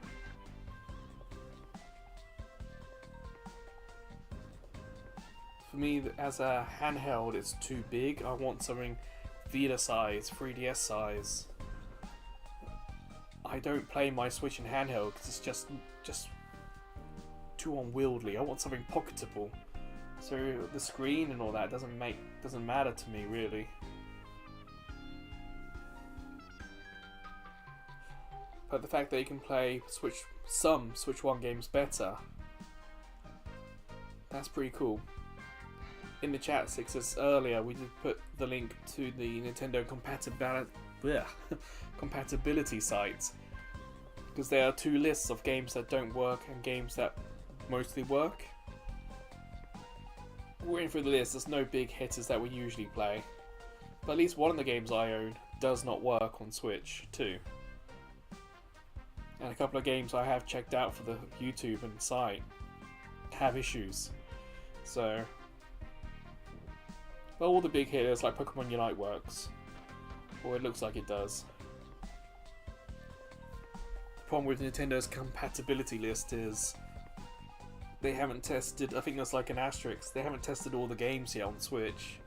For me, as a handheld, it's too big. I want something Vita size, 3DS size. I don't play my Switch in handheld because it's just too unwieldy. I want something pocketable. So the screen and all that doesn't matter to me really. But the fact that you can play some Switch 1 games better, that's pretty cool. In the chat, Sixes, earlier we did put the link to the Nintendo compatibility site, because there are two lists of games that don't work and games that mostly work. Going through the list, there's no big hitters that we usually play, but at least one of the games I own does not work on Switch 2. And a couple of games I have checked out for the YouTube and site have issues. So, but all the big hitters like Pokemon Unite works, or it looks like it does. The problem with Nintendo's compatibility list is they haven't tested, I think there's like an asterisk, they haven't tested all the games yet on Switch.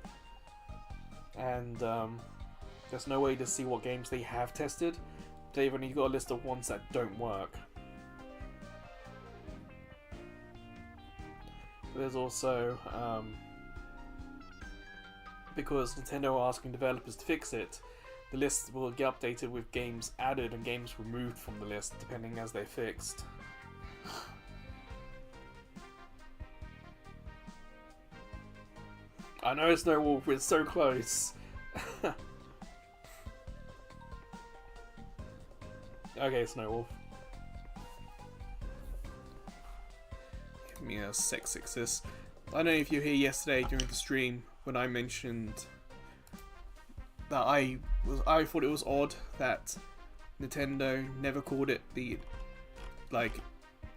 And there's no way to see what games they have tested. They've only got a list of ones that don't work. There's also, because Nintendo are asking developers to fix it, the list will get updated with games added and games removed from the list, depending as they're fixed. I know Snowwolf, we're so close. Okay, Snowwolf. Give me a six. I don't know if you were here yesterday during the stream when I mentioned that I thought it was odd that Nintendo never called it the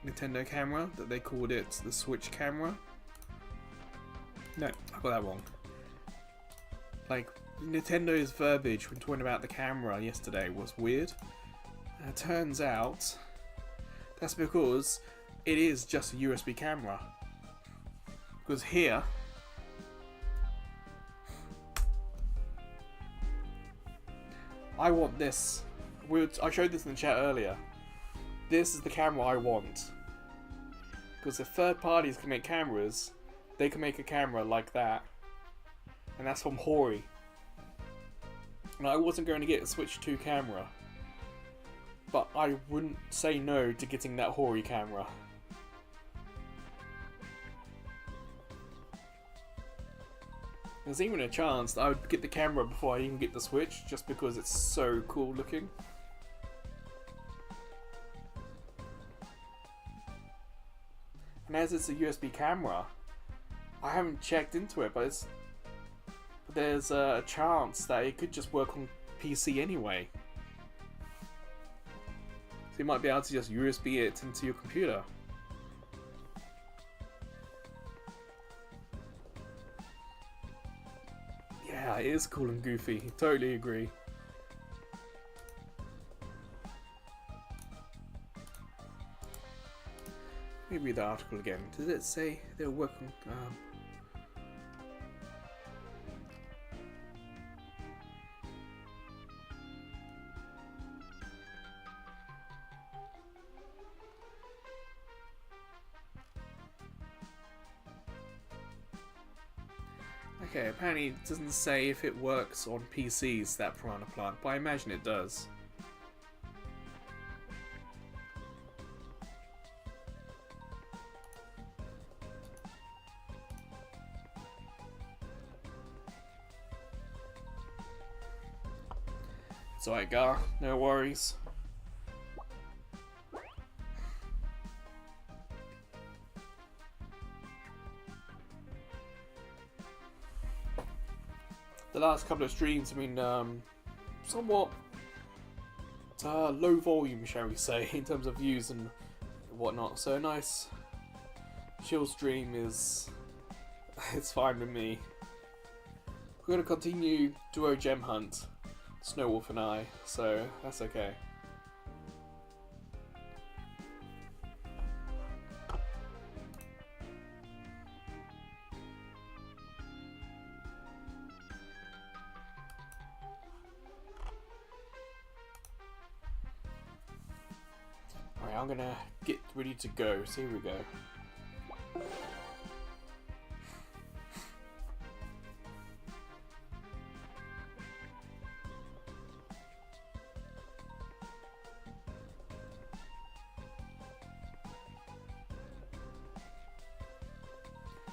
Nintendo camera, that they called it the Switch camera. No, I got that wrong. Like, Nintendo's verbiage when talking about the camera yesterday was weird. And it turns out that's because it is just a USB camera. Because here, I want this. I showed this in the chat earlier. This is the camera I want. Because if third parties can make cameras, they can make a camera like that. And that's from Hori. And I wasn't going to get a Switch 2 camera, but I wouldn't say no to getting that Hori camera. There's even a chance that I would get the camera before I even get the Switch, just because it's so cool looking. And as it's a USB camera, I haven't checked into it, but there's a chance that it could just work on PC anyway. So you might be able to just USB it into your computer. Yeah, it is cool and goofy. Totally agree. read the article again. Did it say they were working? Okay, apparently it doesn't say if it works on PCs, that Piranha Plant, but I imagine it does. It's alright, Gar, no worries. The last couple of streams have been somewhat low volume, shall we say, in terms of views and whatnot. So a nice chill stream it's fine with me. We're gonna continue duo gem hunt, Snowwolf and I, so that's okay. Alright, I'm gonna get ready to go, so here we go.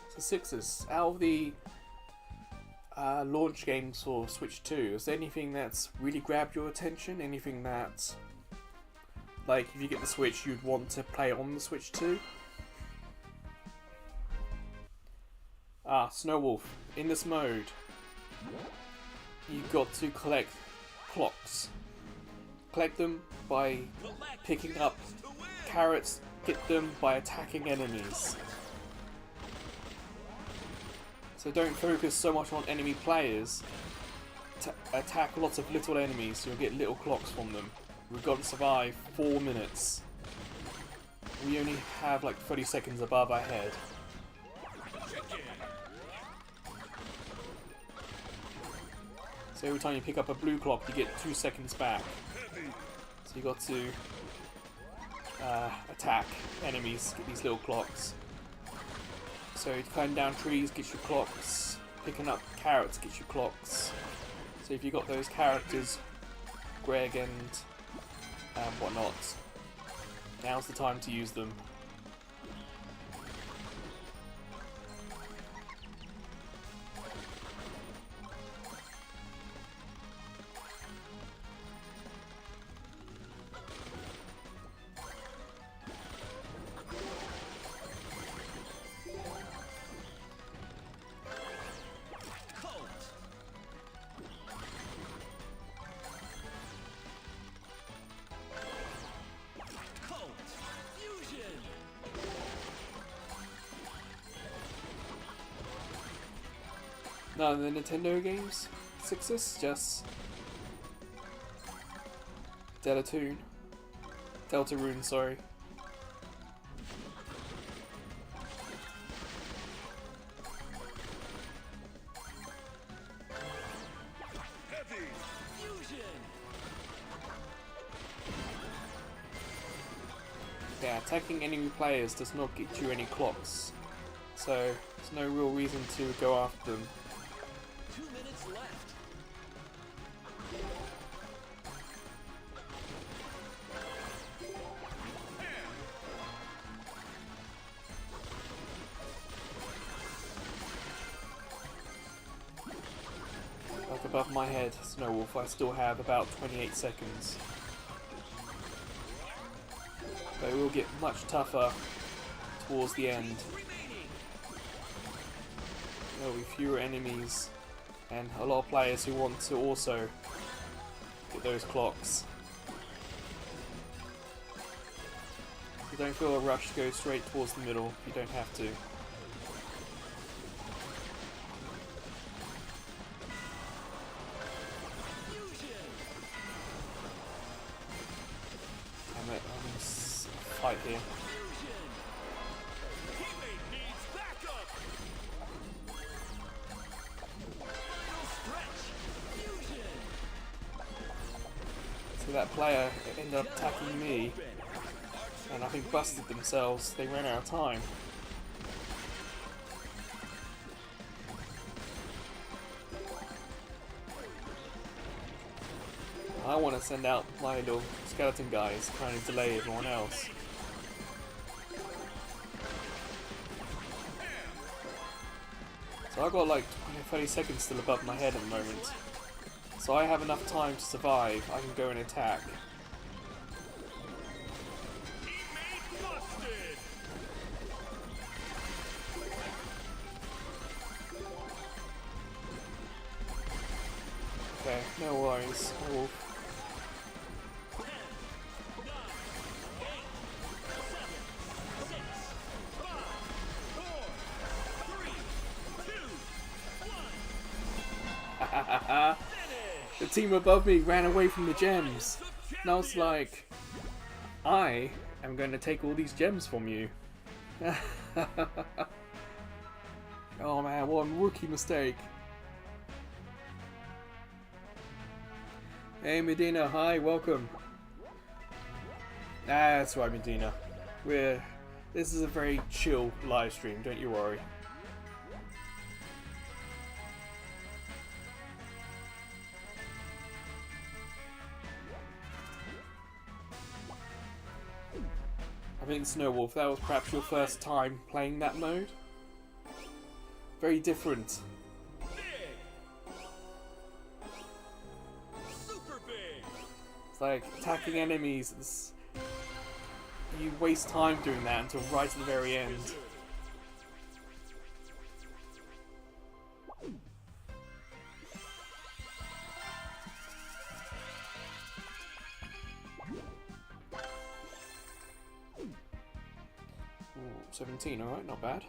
So Sixes, out of the launch games for Switch 2, is there anything that's really grabbed your attention? Anything that, like, if you get the Switch, you'd want to play on the Switch 2? Snowwolf. In this mode, you've got to collect clocks. Collect them by picking up carrots, get them by attacking enemies. So don't focus so much on enemy players. Attack lots of little enemies, so you'll get little clocks from them. We've got to survive 4 minutes. We only have like 30 seconds above our head. So every time you pick up a blue clock, you get 2 seconds back. So you got to attack enemies, get these little clocks. So climbing down trees gets you clocks, picking up carrots gets you clocks. So if you got those characters, Greg and whatnot, now's the time to use them. None of the Nintendo games, Sixes, just Deltarune, sorry. Yeah, attacking enemy players does not get you any clocks, so there's no real reason to go after them. 2 minutes left. Like above my head, Snowwolf, I still have about 28 seconds. But it will get much tougher towards the end. There will be fewer enemies and a lot of players who want to also get those clocks. If you don't feel a rush, go straight towards the middle. You don't have to. Damn it, I'm in a fight here. So that player ended up attacking me, and I think busted themselves. They ran out of time. I want to send out my little skeleton guys, trying to delay everyone else. So I've got like 30 seconds still above my head at the moment. So I have enough time to survive. I can go and attack. Okay, no worries. I will. The team above me ran away from the gems. And I was like, I am going to take all these gems from you. Oh man, what a rookie mistake. Hey Medina, hi, welcome. That's right, Medina. This is a very chill live stream, don't you worry. I think Snowwolf, that was perhaps your first time playing that mode. Very different. It's like attacking enemies. You waste time doing that until right at the very end. Ooh, 17, alright, not bad.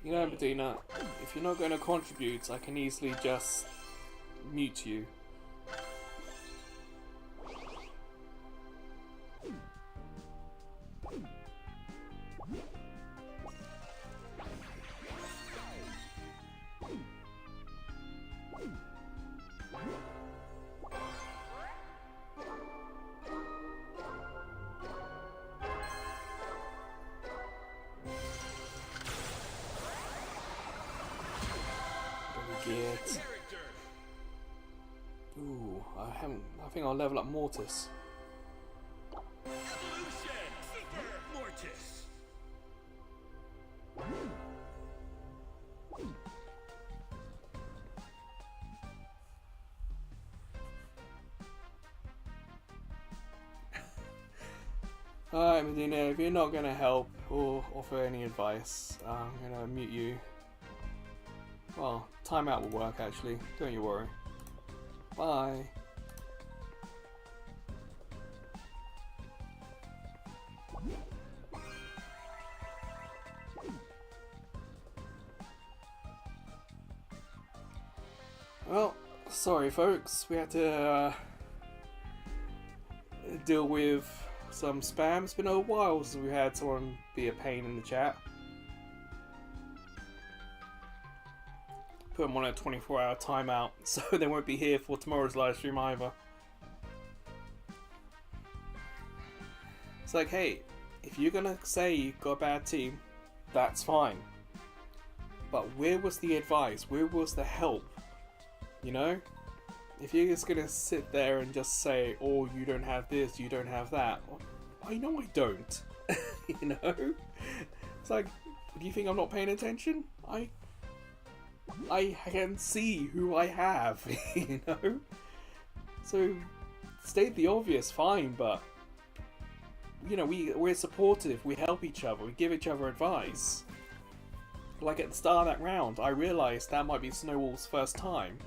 You know, Medina, if you're not going to contribute, I can easily just mute you. Get. Ooh, I think I'll level up Mortis. Evolution! Super Mortis! Alright, Medina, if you're not going to help or offer any advice, I'm going to mute you. Well, timeout will work actually, don't you worry. Bye. Well, sorry folks, we had to deal with some spam. It's been a while since we had someone be a pain in the chat. Put them on a 24-hour timeout, so they won't be here for tomorrow's live stream either. It's like, hey, if you're gonna say you've got a bad team, that's fine. But where was the advice? Where was the help? You know? If you're just gonna sit there and just say, oh, you don't have this, you don't have that. Well, I know I don't. You know? It's like, do you think I'm not paying attention? I can see who I have, you know? So, state the obvious, fine, but, you know, we're supportive, we help each other, we give each other advice. Like at the start of that round, I realised that might be Snowwall's first time,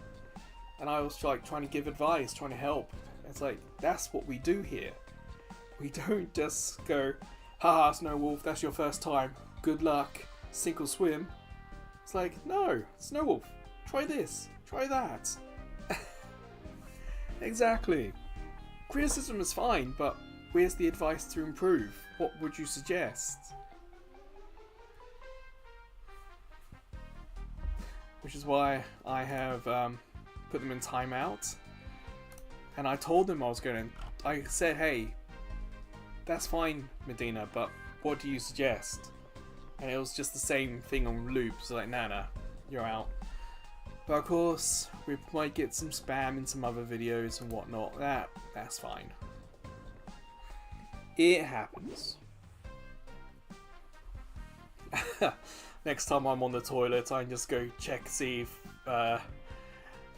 and I was like trying to give advice, trying to help. It's like, that's what we do here. We don't just go, haha, Snowwolf, that's your first time, good luck, sink or swim. It's like, no, Snowwolf, try this, try that. Exactly. Criticism is fine, but where's the advice to improve? What would you suggest? which is why I have put them in timeout. And I told them I was going to. I said, hey, that's fine, Medina, but what do you suggest? And it was just the same thing on loop. So like, nah, you're out. But of course, we might get some spam in some other videos and whatnot. That's fine. It happens. Next time I'm on the toilet, I can just go check, see if,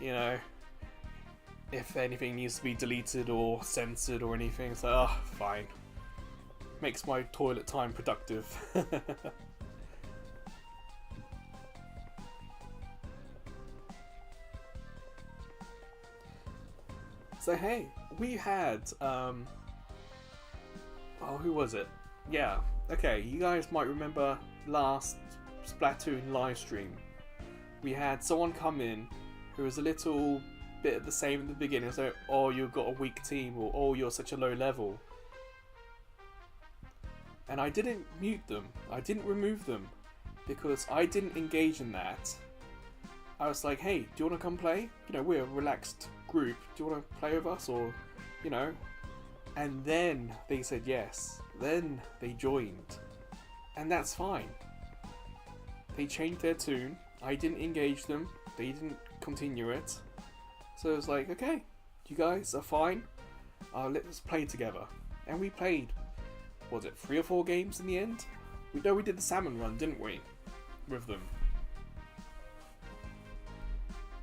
you know, if anything needs to be deleted or censored or anything. So, fine. Makes my toilet time productive. So hey, we had, who was it? Yeah, okay, you guys might remember last Splatoon livestream. We had someone come in who was a little bit of the same at the beginning, so, oh, you've got a weak team, or oh, you're such a low level. And I didn't mute them, I didn't remove them, because I didn't engage in that. I was like, hey, do you want to come play? You know, we're a relaxed group. Do you want to play with us? Or, you know. And then they said yes. Then they joined. And that's fine. They changed their tune. I didn't engage them. They didn't continue it. So it was like, okay, you guys are fine. Let's play together. And we played, was it 3 or 4 games in the end? We did the salmon run, didn't we? With them.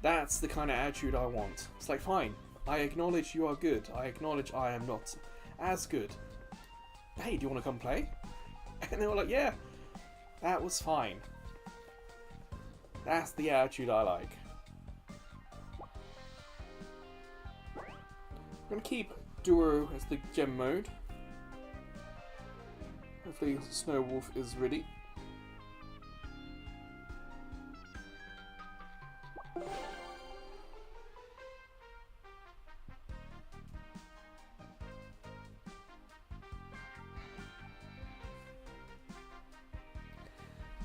That's the kind of attitude I want. It's like, fine, I acknowledge you are good. I acknowledge I am not as good. Hey, do you want to come play? And they were like, yeah, that was fine. That's the attitude I like. I'm going to keep Duo as the gem mode. Hopefully Snowwolf is ready.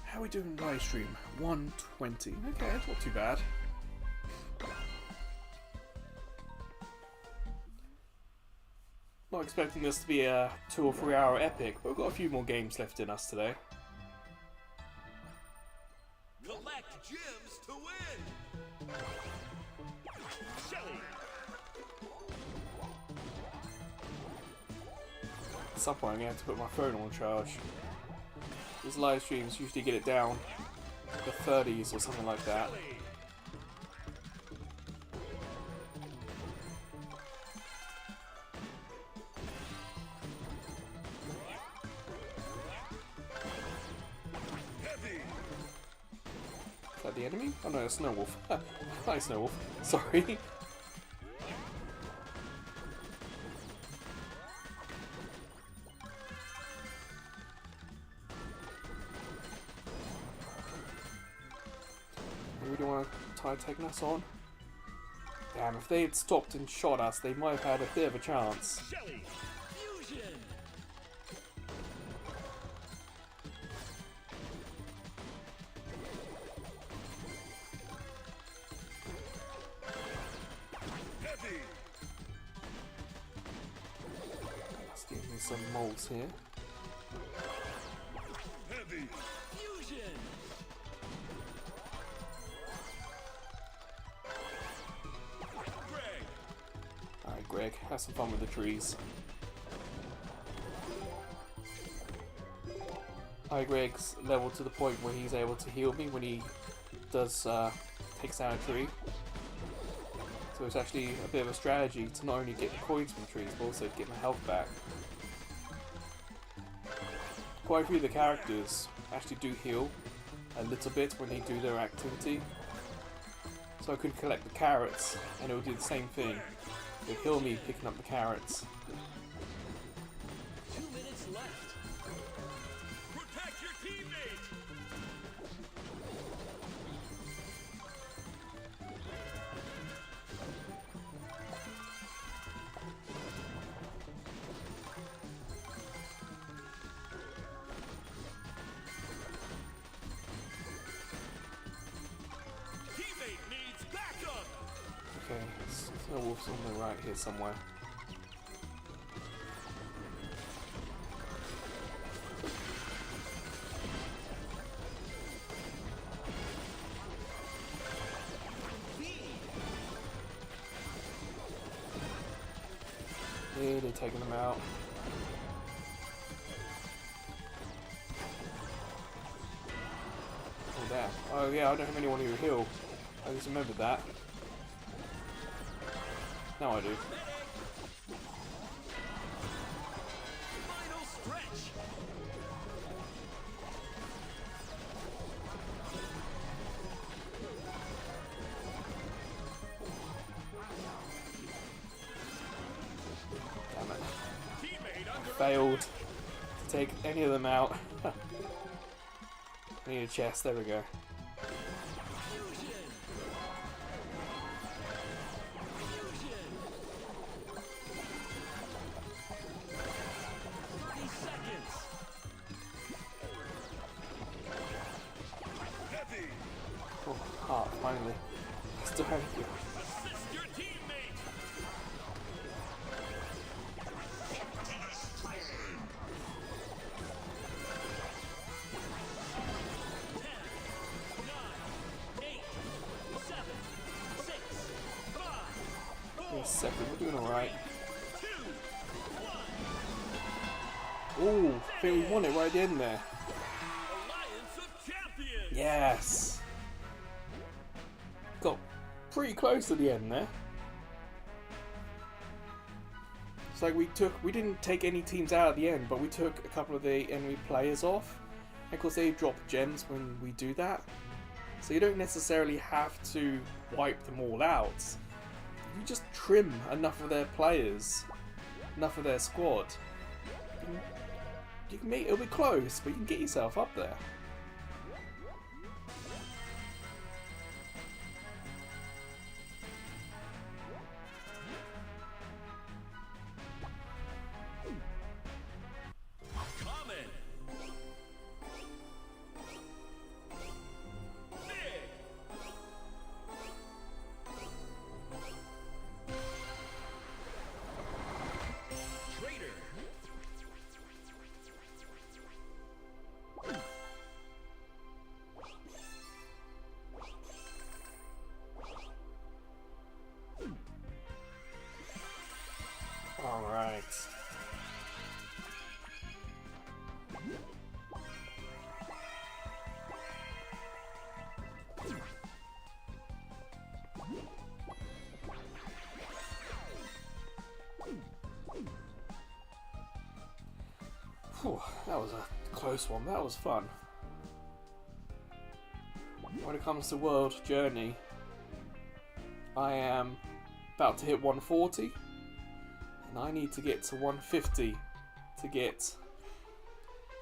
How are we doing live stream? 120. Okay, that's not too bad. Not expecting this to be a 2 or 3 hour epic, but we've got a few more games left in us today. Collect gems to win. Shelly. At some point I'm going to have to put my phone on charge. These live streams usually get it down to the 30s or something like that. Is that the enemy? Oh no, it's Snowwolf. Hi Snowwolf. Sorry. Taking us on. Damn, if they had stopped and shot us, they might have had a bit of a chance. Shelly. Fusion. Heavy. Let's give me some molds here. Heavy. Fusion. Greg, have some fun with the trees. Hi, Greg's level to the point where he's able to heal me when he does takes down a tree. So it's actually a bit of a strategy to not only get coins from trees, but also to get my health back. Quite a few of the characters actually do heal a little bit when they do their activity. So I could collect the carrots and it would do the same thing. It would heal me picking up the carrots. 2 minutes left. Protect your teammate. Oh, wolf's on the right here somewhere. Yeah, they're taking them out. Oh damn. Oh yeah, I don't have anyone who heal. I just remembered that. Now I do. Final stretch. Damn it. Teammate under Failed to take any of them out. I need a chest, there we go. fusion. Fusion. 30 seconds. Heavy. Oh, heart, finally. Still have you. Assist your teammate. Wait a second, we're doing alright. 2, 1. Ooh, I think we won it right at the end there. Alliance of Champions. Yes! Got pretty close to the end there. It's like we didn't take any teams out at the end, but we took a couple of the enemy players off. And of course they drop gems when we do that. So you don't necessarily have to wipe them all out. You just trim enough of their players, enough of their squad. You can make it'll be close, but you can get yourself up there. Common. Big. Traitor. Alright. Whew, that was a close one. That was fun. When it comes to World Journey, I am about to hit 140, and I need to get to 150 to get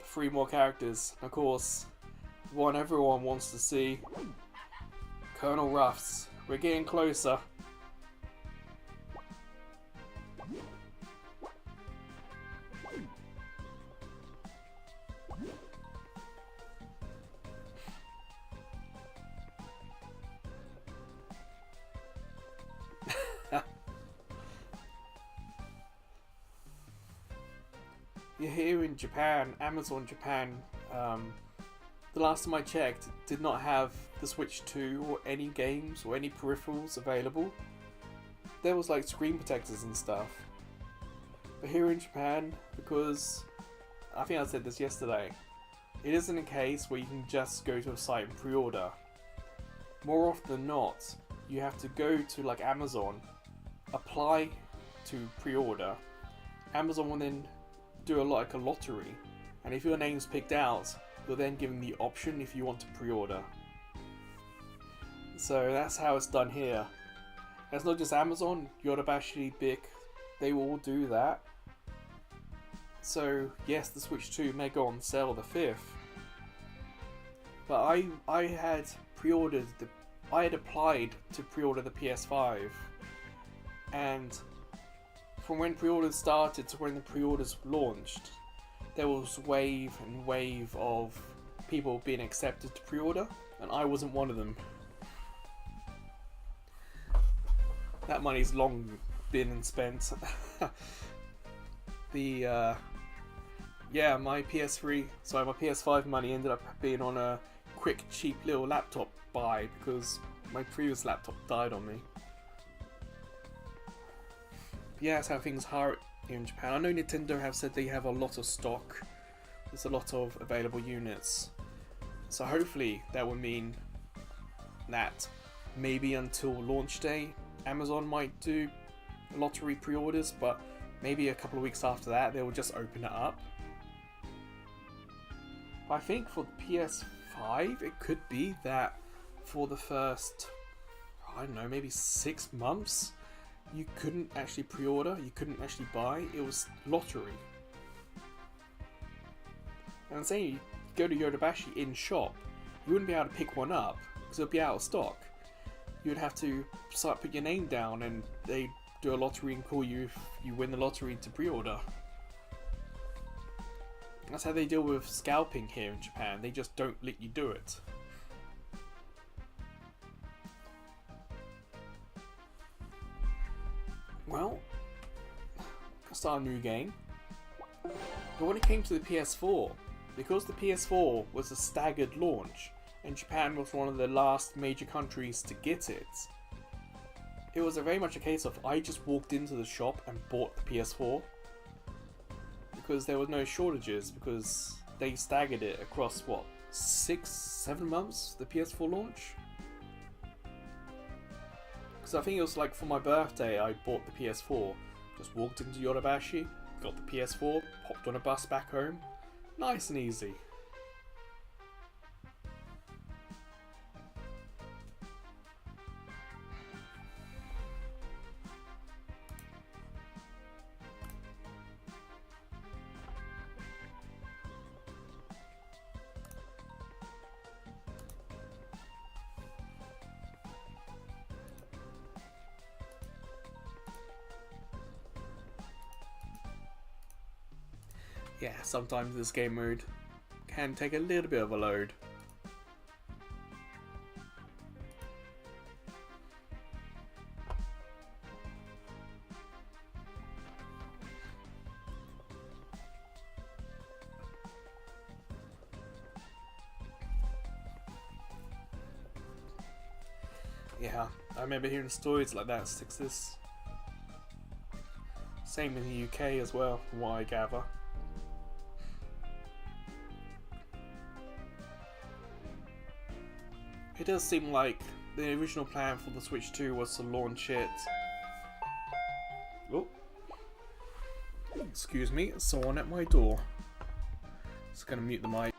3 more characters. Of course, the one everyone wants to see, Colonel Ruffs. We're getting closer. You're here in Japan, Amazon Japan. The last time I checked, did not have the Switch 2 or any games or any peripherals available. There was like screen protectors and stuff. But here in Japan, because I think I said this yesterday, it isn't a case where you can just go to a site and pre-order. More often than not, you have to go to like Amazon, apply to pre-order. Amazon will then do like a lottery, and if your name's picked out, you're then given the option if you want to pre-order. So that's how it's done here. It's not just Amazon, Yodobashi, Bic, they will all do that. So yes, the Switch 2 may go on sale the 5th, but I had pre-ordered I had applied to pre-order the PS5, and from when pre-orders started to when the pre-orders launched, there was wave and wave of people being accepted to pre-order, and I wasn't one of them. That money's long been and spent. The yeah, my PS5 money ended up being on a quick, cheap little laptop buy because my previous laptop died on me. Yeah, that's how things are here in Japan. I know Nintendo have said they have a lot of stock. There's a lot of available units. So hopefully that would mean that maybe until launch day, Amazon might do lottery pre-orders, but maybe a couple of weeks after that they will just open it up. But I think for the PS5 it could be that for the first, I don't know, maybe 6 months you couldn't actually pre-order, you couldn't actually buy, it was lottery. And I'm saying you go to Yodobashi in shop, you wouldn't be able to pick one up because it would be out of stock. You would have to put your name down and they do a lottery and call you if you win the lottery to pre-order. That's how they deal with scalping here in Japan, they just don't let you do it. Well, I'll start a new game. But when it came to the PS4, because the PS4 was a staggered launch, and Japan was one of the last major countries to get it, it was very much a case of I just walked into the shop and bought the PS4. Because there were no shortages, because they staggered it across, what, 6-7 months, the PS4 launch? Because I think it was like for my birthday I bought the PS4, just walked into Yodobashi, got the PS4, hopped on a bus back home, nice and easy. Yeah, sometimes this game mode can take a little bit of a load. Yeah, I remember hearing stories like that, Sixes. Same in the UK as well, from what I gather. It does seem like the original plan for the Switch 2 was to launch it... Oh. Excuse me, someone at my door. Just gonna mute the mic.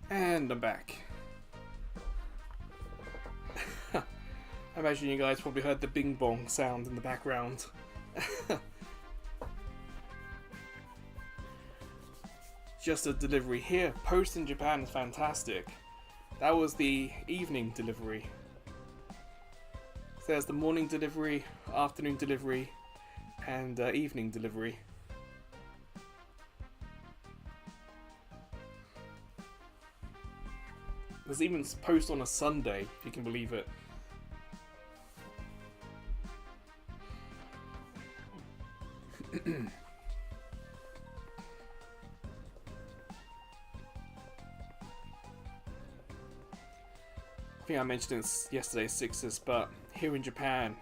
And I'm back. I imagine you guys probably heard the bing bong sound in the background. Just a delivery here. Post in Japan is fantastic. That was the evening delivery. So there's the morning delivery, afternoon delivery, and evening delivery. There's even post on a Sunday, if you can believe it. I think I mentioned it yesterday, Sixes, but here in Japan,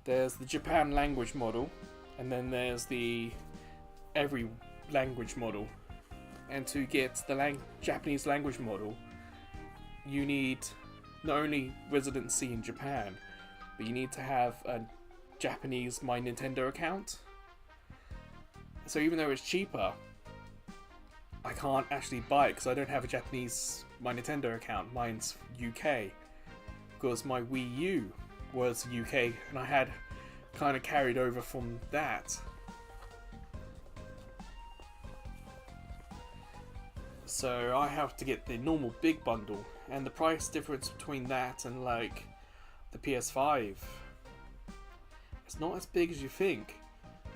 there's the Japan language model, and then there's the every language model. And to get the Japanese language model, you need not only residency in Japan, but you need to have a Japanese My Nintendo account. So even though it's cheaper, I can't actually buy it because I don't have a Japanese My Nintendo account. Mine's UK, because my Wii U was UK and I had kind of carried over from that. So I have to get the normal big bundle, and the price difference between that and like the PS5, it's not as big as you think.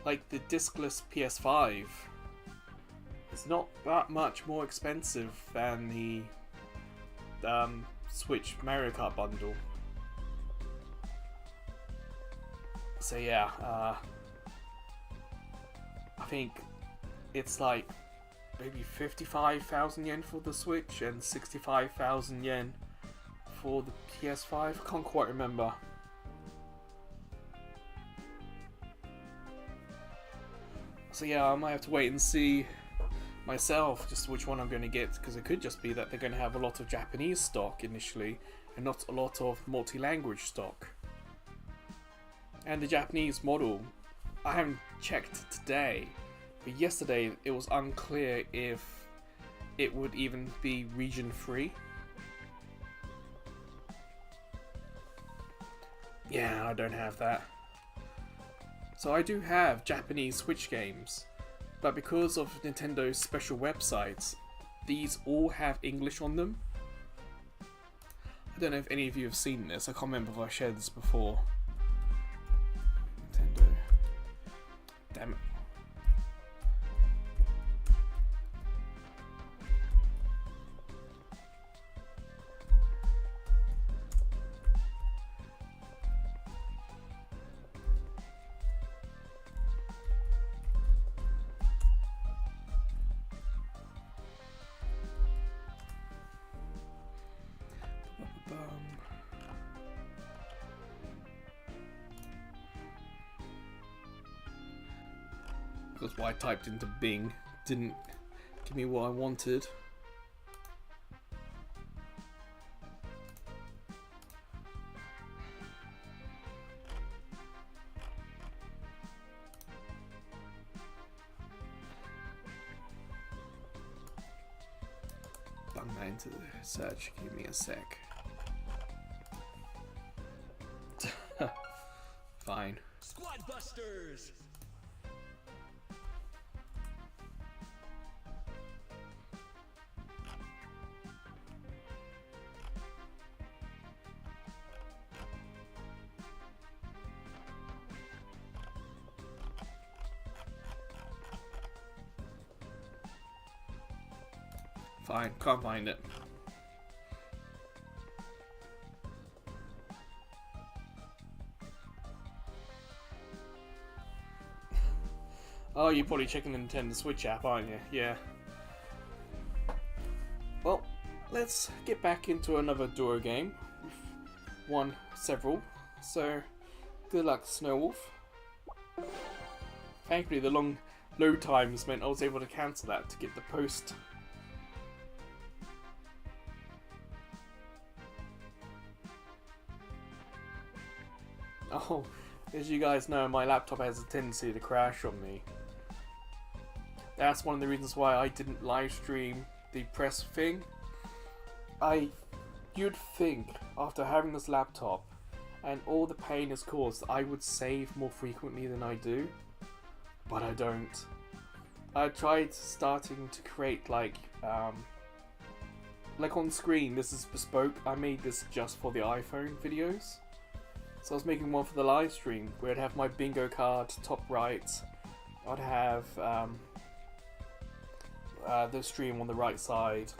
Like the discless PS5, it's not that much more expensive than the Switch Mario Kart bundle. So yeah, I think it's like maybe 55,000 yen for the Switch and 65,000 yen for the PS5. I can't quite remember. So yeah, I might have to wait and see myself just which one I'm going to get, because it could just be that they're going to have a lot of Japanese stock initially and not a lot of multi-language stock. And the Japanese model, I haven't checked today, but yesterday it was unclear if it would even be region free. Yeah, I don't have that. So I do have Japanese Switch games, but because of Nintendo's special websites, these all have English on them. I don't know if any of you have seen this. I can't remember if I shared this before. Nintendo. Damn it. Because what I typed into Bing didn't give me what I wanted. Bung that into the search. Give me a sec. Fine. Squad Busters. Fine, can't find it. Oh, you're probably checking the Nintendo Switch app, aren't you? Yeah. Well, let's get back into another duo game. We've won several, so good luck, Snowwolf. Thankfully, the long load times meant I was able to cancel that to get the post. Oh, as you guys know, my laptop has a tendency to crash on me. That's one of the reasons why I didn't live stream the press thing. You'd think, after having this laptop and all the pain it's caused, I would save more frequently than I do, but I don't. I tried starting to create like on screen, this is bespoke. I made this just for the iPhone videos. So I was making one for the live stream where I'd have my bingo card top right, I'd have the stream on the right side,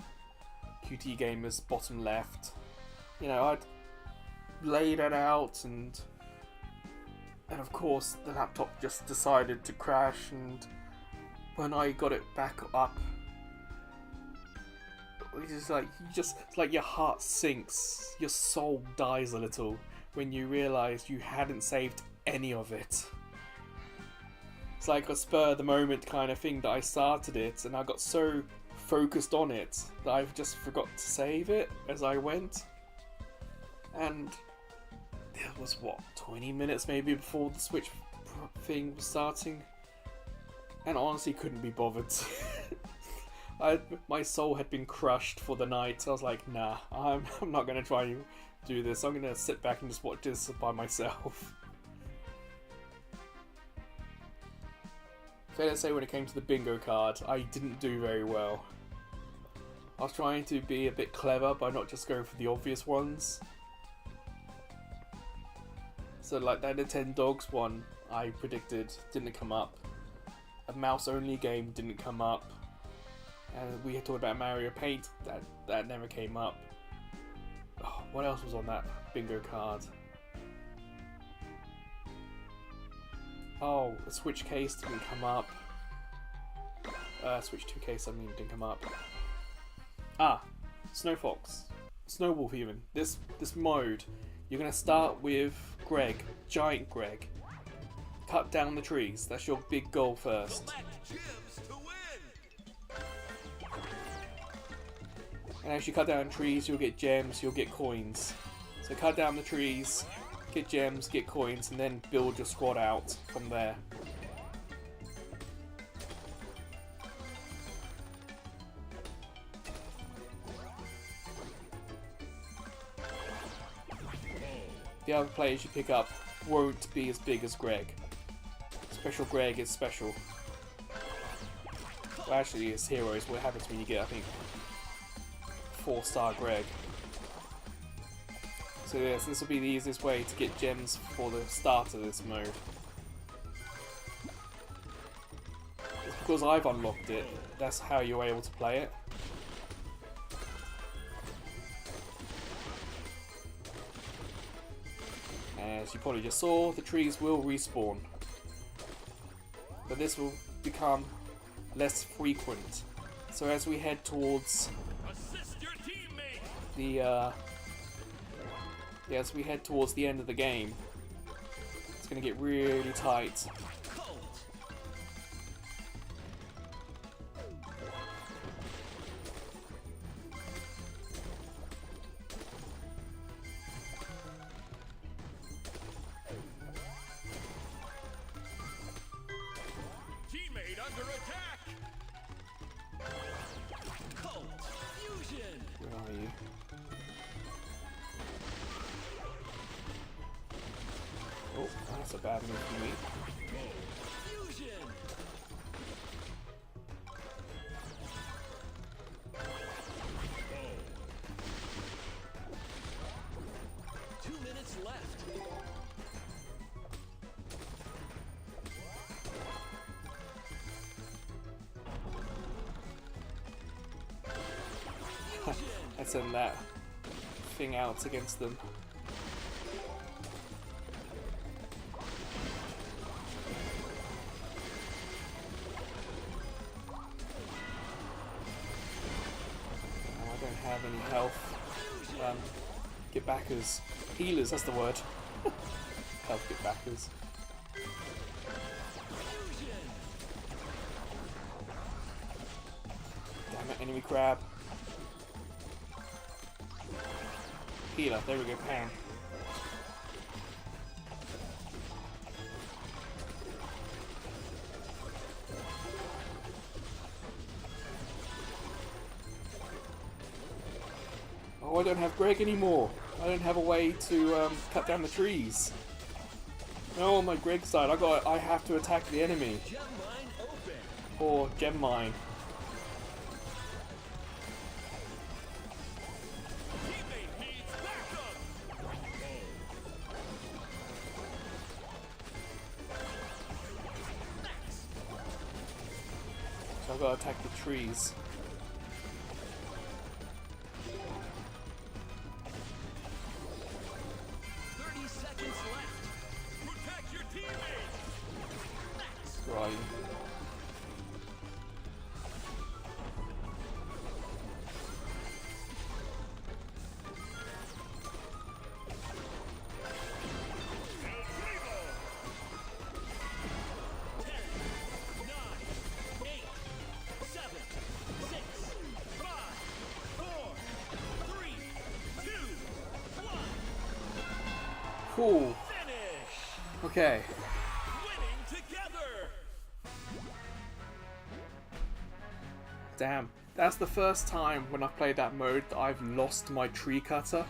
QT Gamers bottom left. You know, I'd lay that out, and of course the laptop just decided to crash, and when I got it back up It's just like it's like your heart sinks, your soul dies a little when you realise you hadn't saved any of it. It's like a spur of the moment kind of thing that I started it, and I got so focused on it that I just forgot to save it as I went. And it was what, 20 minutes maybe before the Switch thing was starting, and honestly couldn't be bothered. My soul had been crushed for the night. I was like, nah, I'm not going to try and do this. I'm going to sit back and just watch this by myself. Fair to say, when it came to the bingo card, I didn't do very well. I was trying to be a bit clever by not just going for the obvious ones. So like that, the 10 dogs one I predicted didn't come up. A mouse only game didn't come up. And we had talked about Mario Paint, that never came up. Oh, what else was on that bingo card? Oh, the Switch case didn't come up. Switch 2 case, I mean, didn't come up. Ah, Snow Fox. Snow Wolf even. This mode, you're going to start with Greg, Giant Greg. Cut down the trees, that's your big goal first. And as you cut down trees, you'll get gems, you'll get coins. So cut down the trees, get gems, get coins, and then build your squad out from there. The other players you pick up won't be as big as Greg. Special Greg is special. Well, actually, it's heroes. What happens when you get, I think, 4-star Greg. So yes, this will be the easiest way to get gems for the start of this mode. It's because I've unlocked it, that's how you're able to play it. As you probably just saw, the trees will respawn. But this will become less frequent. So as we head towards as we head towards the end of the game, it's going to get really tight. Teammate under attack. Cult fusion. Where are you? Oh, that's a bad move for me. Fusion. Oh. 2 minutes left. I send that thing out against them. I don't have any health. Get backers. Healers, that's the word. Health get backers. Damn it, enemy crab. Healer, there we go, Pam. Oh, I don't have Greg anymore. I don't have a way to cut down the trees. Oh, my Greg side. I have to attack the enemy. Gem mine open. Or gem mine. Teammate needs backup. So I've got to attack the trees. Right. Cool. Finish. Okay. Winning together. Damn. That's the first time when I've played that mode that I've lost my tree cutter.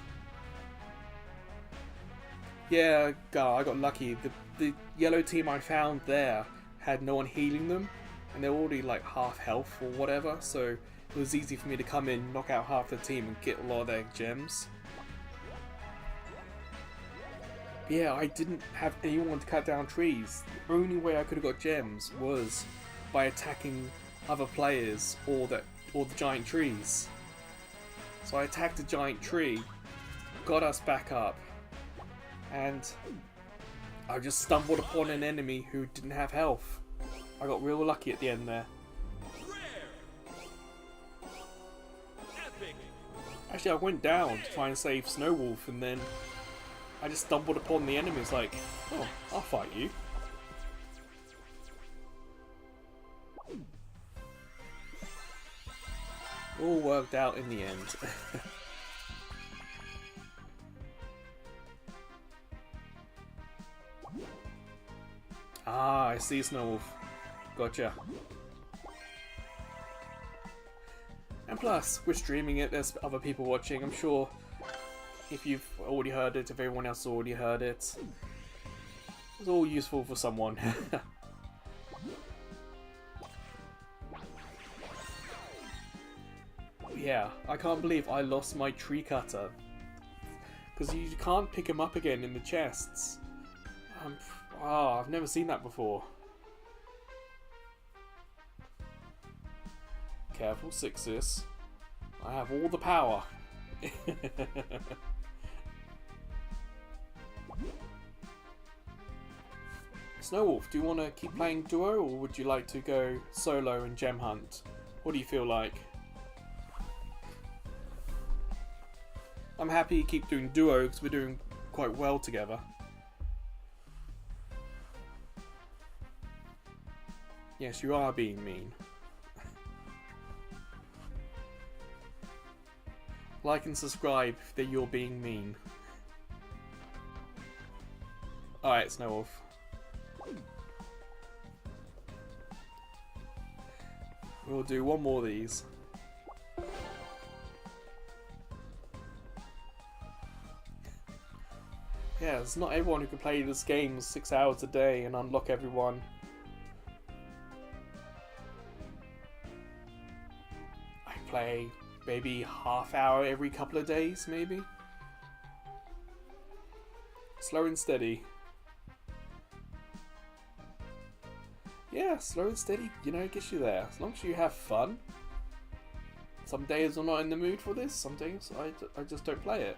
Yeah, I got lucky. The yellow team I found there had no one healing them, and they're already like half health or whatever, so it was easy for me to come in, knock out half the team, and get a lot of their gems. But yeah, I didn't have anyone to cut down trees. The only way I could have got gems was by attacking other players or the giant trees. So I attacked a giant tree, got us back up, and I just stumbled upon an enemy who didn't have health. I got real lucky at the end there. Rare. Epic. Actually, I went down to try and save Snowwolf, and then I just stumbled upon the enemies like, oh, I'll fight you. All worked out in the end. Ah, I see Snowwolf. Gotcha. And plus, we're streaming it, there's other people watching. I'm sure if you've already heard it, if everyone else has already heard it, it's all useful for someone. Yeah, I can't believe I lost my tree cutter. Because you can't pick them up again in the chests. I've never seen that before. Careful, Sixes. I have all the power. Snowwolf, do you want to keep playing duo, or would you like to go solo and gem hunt? What do you feel like? I'm happy to keep doing duo because we're doing quite well together. Yes, you are being mean. Like and subscribe that you're being mean. Alright, Snowwolf. We'll do one more of these. Yeah, it's not everyone who can play this game 6 hours a day and unlock everyone. I play maybe half hour every couple of days, maybe. Slow and steady. Yeah, slow and steady, you know, gets you there. As long as you have fun. Some days I'm not in the mood for this, some days I just don't play it.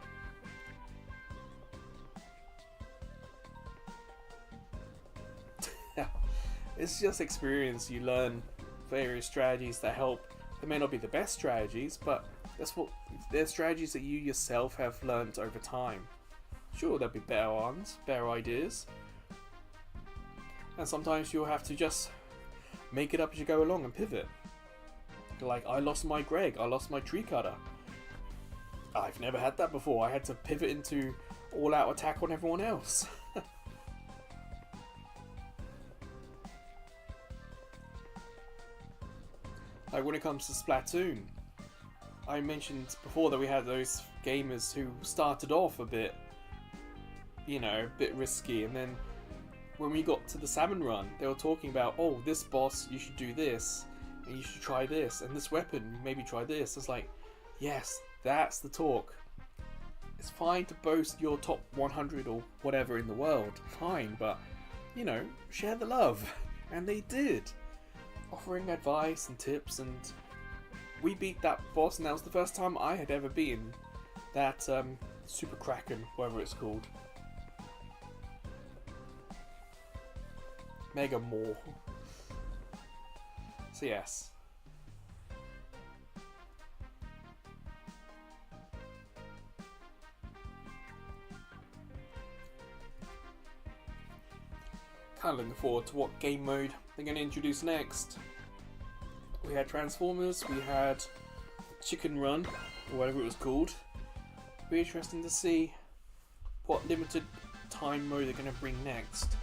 It's just experience. You learn various strategies that help. They may not be the best strategies, but they're strategies that you yourself have learned over time. Sure, there'll be better ones, better ideas, and sometimes you'll have to just make it up as you go along and pivot. Like, I lost my Greg, I lost my tree cutter. I've never had that before. I had to pivot into all-out attack on everyone else. Like when it comes to Splatoon, I mentioned before that we had those gamers who started off a bit, you know, a bit risky, and then when we got to the salmon run, they were talking about, oh, this boss, you should do this, and you should try this, and this weapon, maybe try this. It's like, yes, that's the talk. It's fine to boast your top 100 or whatever in the world, fine, but, you know, share the love. And they did. Offering advice and tips, and we beat that boss, and that was the first time I had ever beaten that Super Kraken, whatever it's called. Mega Maw. So yes. Kind of looking forward to what game mode they're going to introduce next. We had Transformers, we had Chicken Run, or whatever it was called. It'll be interesting to see what limited time mode they're going to bring next.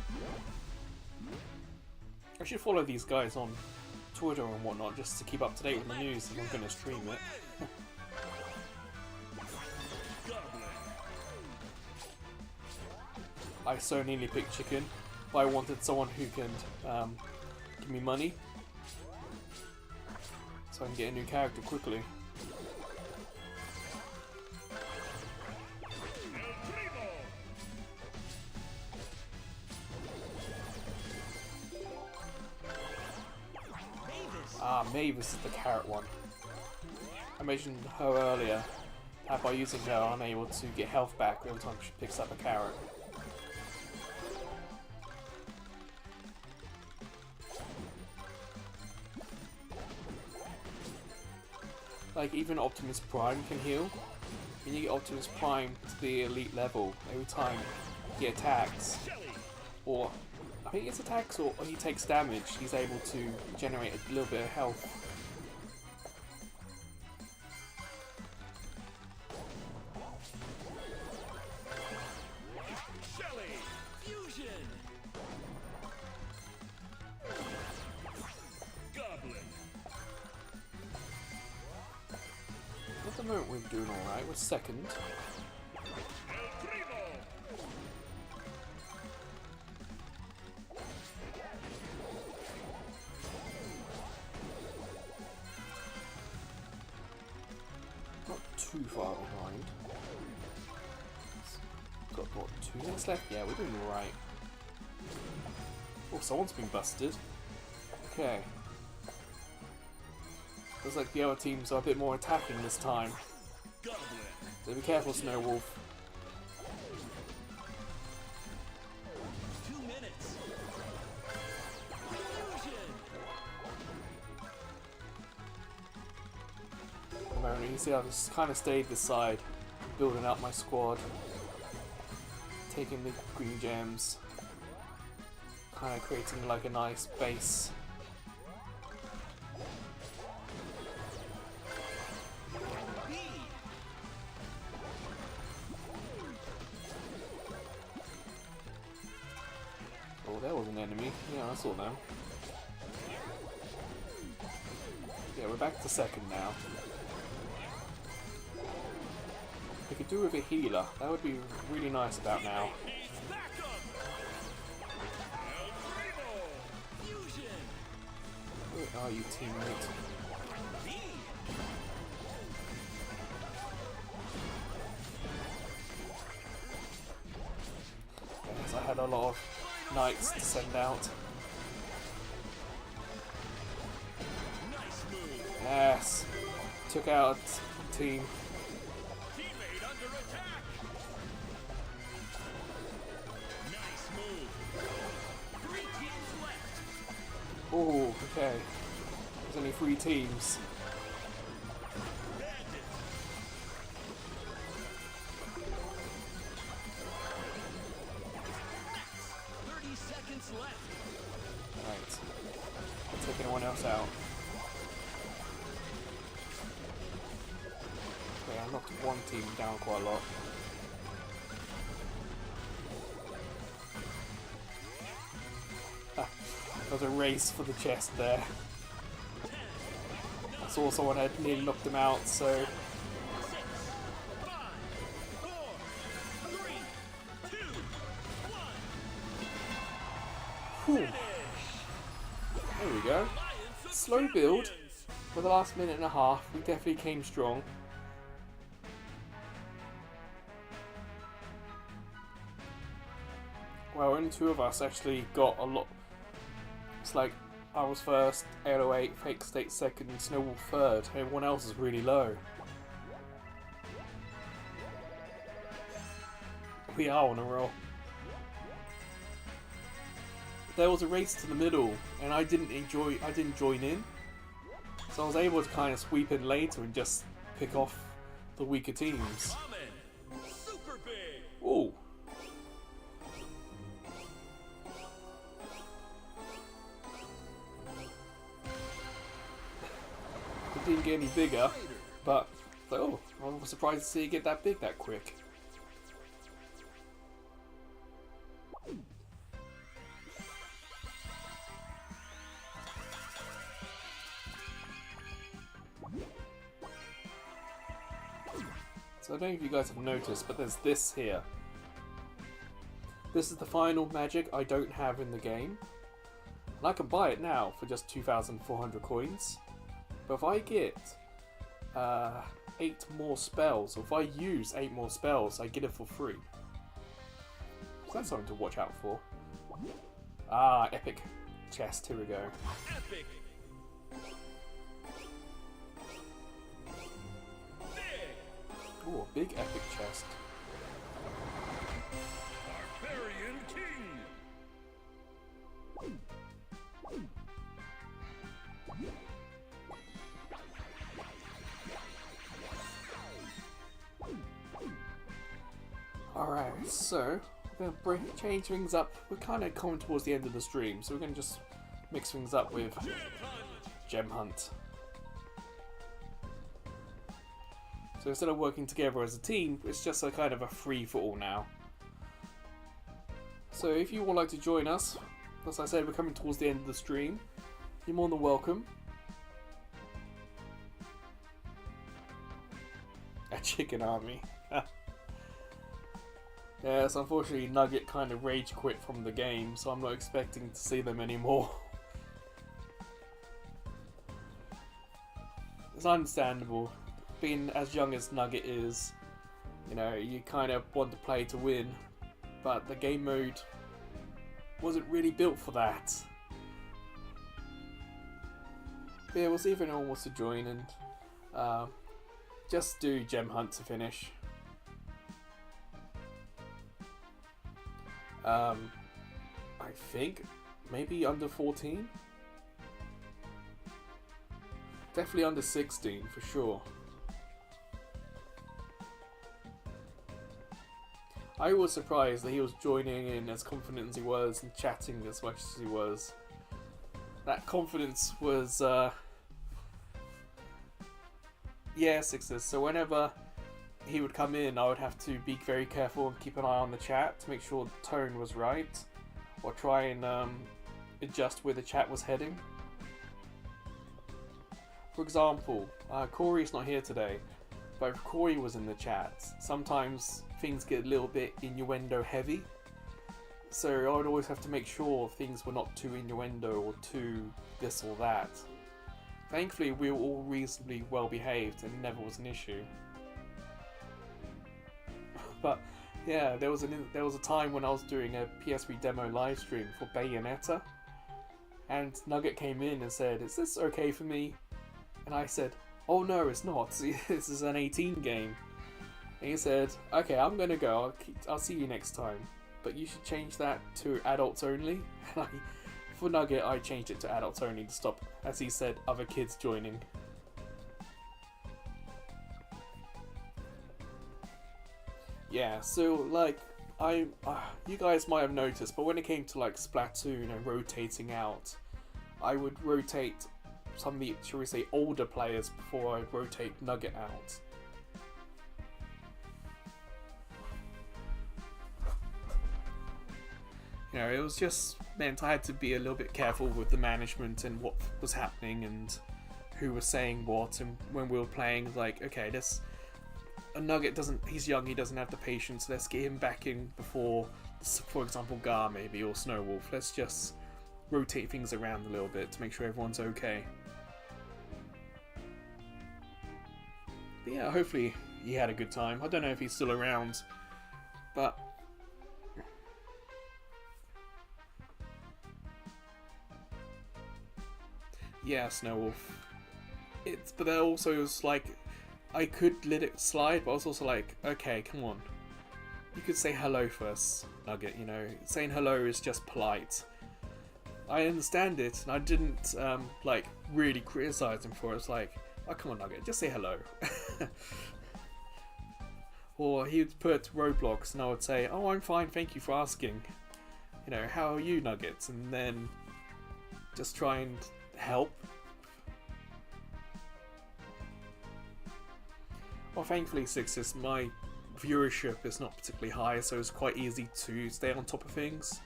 I should follow these guys on Twitter and whatnot just to keep up to date with the news if I'm going to stream it. I so nearly picked chicken, but I wanted someone who can give me money so I can get a new character quickly. Ah, Mavis is the carrot one. I mentioned her earlier, that by using her I'm able to get health back every time she picks up a carrot. Like, even Optimus Prime can heal. When you get Optimus Prime to the elite level, every time he attacks, or I think it's attacks or he takes damage, he's able to generate a little bit of health. At the moment we're doing alright, we're second. Not too far behind. Got what, 2 minutes left? Yeah, we're doing alright. Oh, someone's been busted. Okay. Looks like the other teams are a bit more attacking this time. So be careful, Snowwolf. 2 minutes. At the moment, you see I've just kind of stayed this side, building up my squad, taking the green gems, kind of creating like a nice base. Oh, there was an enemy. Yeah, I saw them. Yeah, we're back to second now. We could do with a healer. That would be really nice about now. Where are you, teammate? Yes, I had a lot of knights to send out. Yes, took out a team. Teammate under attack. Nice move. 3 teams left. Oh, okay. There's only 3 teams. Bandit. 30 seconds left. Right. I'll take anyone else out. Okay, I knocked one team down quite a lot. There was a race for the chest there. I saw someone had nearly knocked him out, so 6, 5, 4, 3, 2, 1. whew, there we go. Slow build for the last minute and a half. We definitely came strong. Well, only 2 of us actually got a lot. It's like I was first, 808, Fake State second, Snowball third. Everyone else is really low. We are on a roll. There was a race to the middle, and I didn't join in. So I was able to kind of sweep in later and just pick off the weaker teams. Super big. Ooh. It didn't get any bigger, but oh, I was surprised to see it get that big that quick. So I don't know if you guys have noticed, but there's this here. This is the final magic I don't have in the game. And I can buy it now for just 2,400 coins. But if I get 8 more spells, or if I use 8 more spells, I get it for free. So that's something to watch out for. Ah, epic chest, here we go. Epic. Ooh, a big epic chest. Barbarian King. Alright, so we're going to change things up. We're kind of coming towards the end of the stream, so we're going to just mix things up with Gem Hunt. So instead of working together as a team, it's just a kind of a free-for-all now. So if you would like to join us, as I said, we're coming towards the end of the stream. You're more than welcome. A chicken army. Yes, unfortunately Nugget kind of rage quit from the game, so I'm not expecting to see them anymore. It's understandable. Being as young as Nugget is, you know, you kind of want to play to win, but the game mode wasn't really built for that. But yeah, we'll see if anyone wants to join and just do Gem Hunt to finish. I think maybe under 14? Definitely under 16 for sure. I was surprised that he was joining in as confident as he was and chatting as much as he was. That confidence was, yeah, Sixes. So whenever he would come in, I would have to be very careful and keep an eye on the chat to make sure the tone was right, or try and adjust where the chat was heading. For example, Corey's not here today, but if Corey was in the chat, sometimes things get a little bit innuendo heavy. So I would always have to make sure things were not too innuendo or too this or that. Thankfully, we were all reasonably well behaved and never was an issue. But yeah, there was a time when I was doing a PS3 demo live stream for Bayonetta, and Nugget came in and said, "Is this okay for me?" And I said, "Oh no, it's not. This is an 18 game." And he said, "Okay, I'm gonna go. I'll see you next time. But you should change that to adults only." And for Nugget, I changed it to adults only to stop, as he said, other kids joining. Yeah, so like you guys might have noticed, but when it came to like Splatoon and rotating out, I would rotate some of the, shall we say, older players before I rotate Nugget out. You know, it was just meant I had to be a little bit careful with the management and what was happening and who was saying what, and when we were playing, like, okay, this a Nugget doesn't, he's young, he doesn't have the patience, let's get him back in before, for example, Gar maybe, or Snowwolf. Let's just rotate things around a little bit to make sure everyone's okay. But yeah, hopefully he had a good time. I don't know if he's still around, but yeah, Snowwolf. But there also was like, I could let it slide, but I was also like, okay, come on. You could say hello first, Nugget, you know. Saying hello is just polite. I understand it, and I didn't, like, really criticize him for it. It's like, oh, come on, Nugget, just say hello. Or he would put Roblox, and I would say, oh, I'm fine, thank you for asking. You know, how are you, Nuggets? And then just try and help. Well, thankfully, Sixes, my viewership is not particularly high, so it's quite easy to stay on top of things.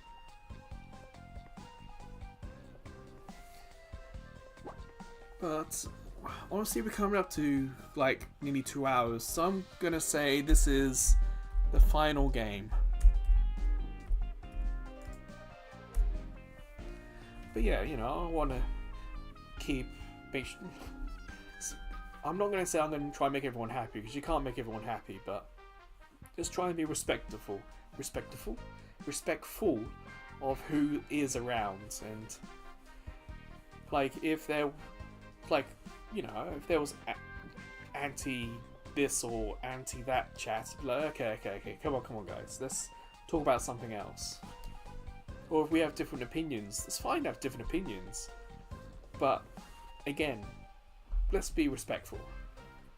But honestly, we're coming up to like nearly 2 hours, so I'm gonna say this is the final game. But yeah, you know, I want to keep. I'm not gonna say I'm gonna try and make everyone happy, because you can't make everyone happy, but just try and be respectful of who is around. And like, if there, like, you know, if there was anti this or anti that chat, like, okay, come on guys, let's talk about something else. Or if we have different opinions, it's fine to have different opinions, but again, let's be respectful.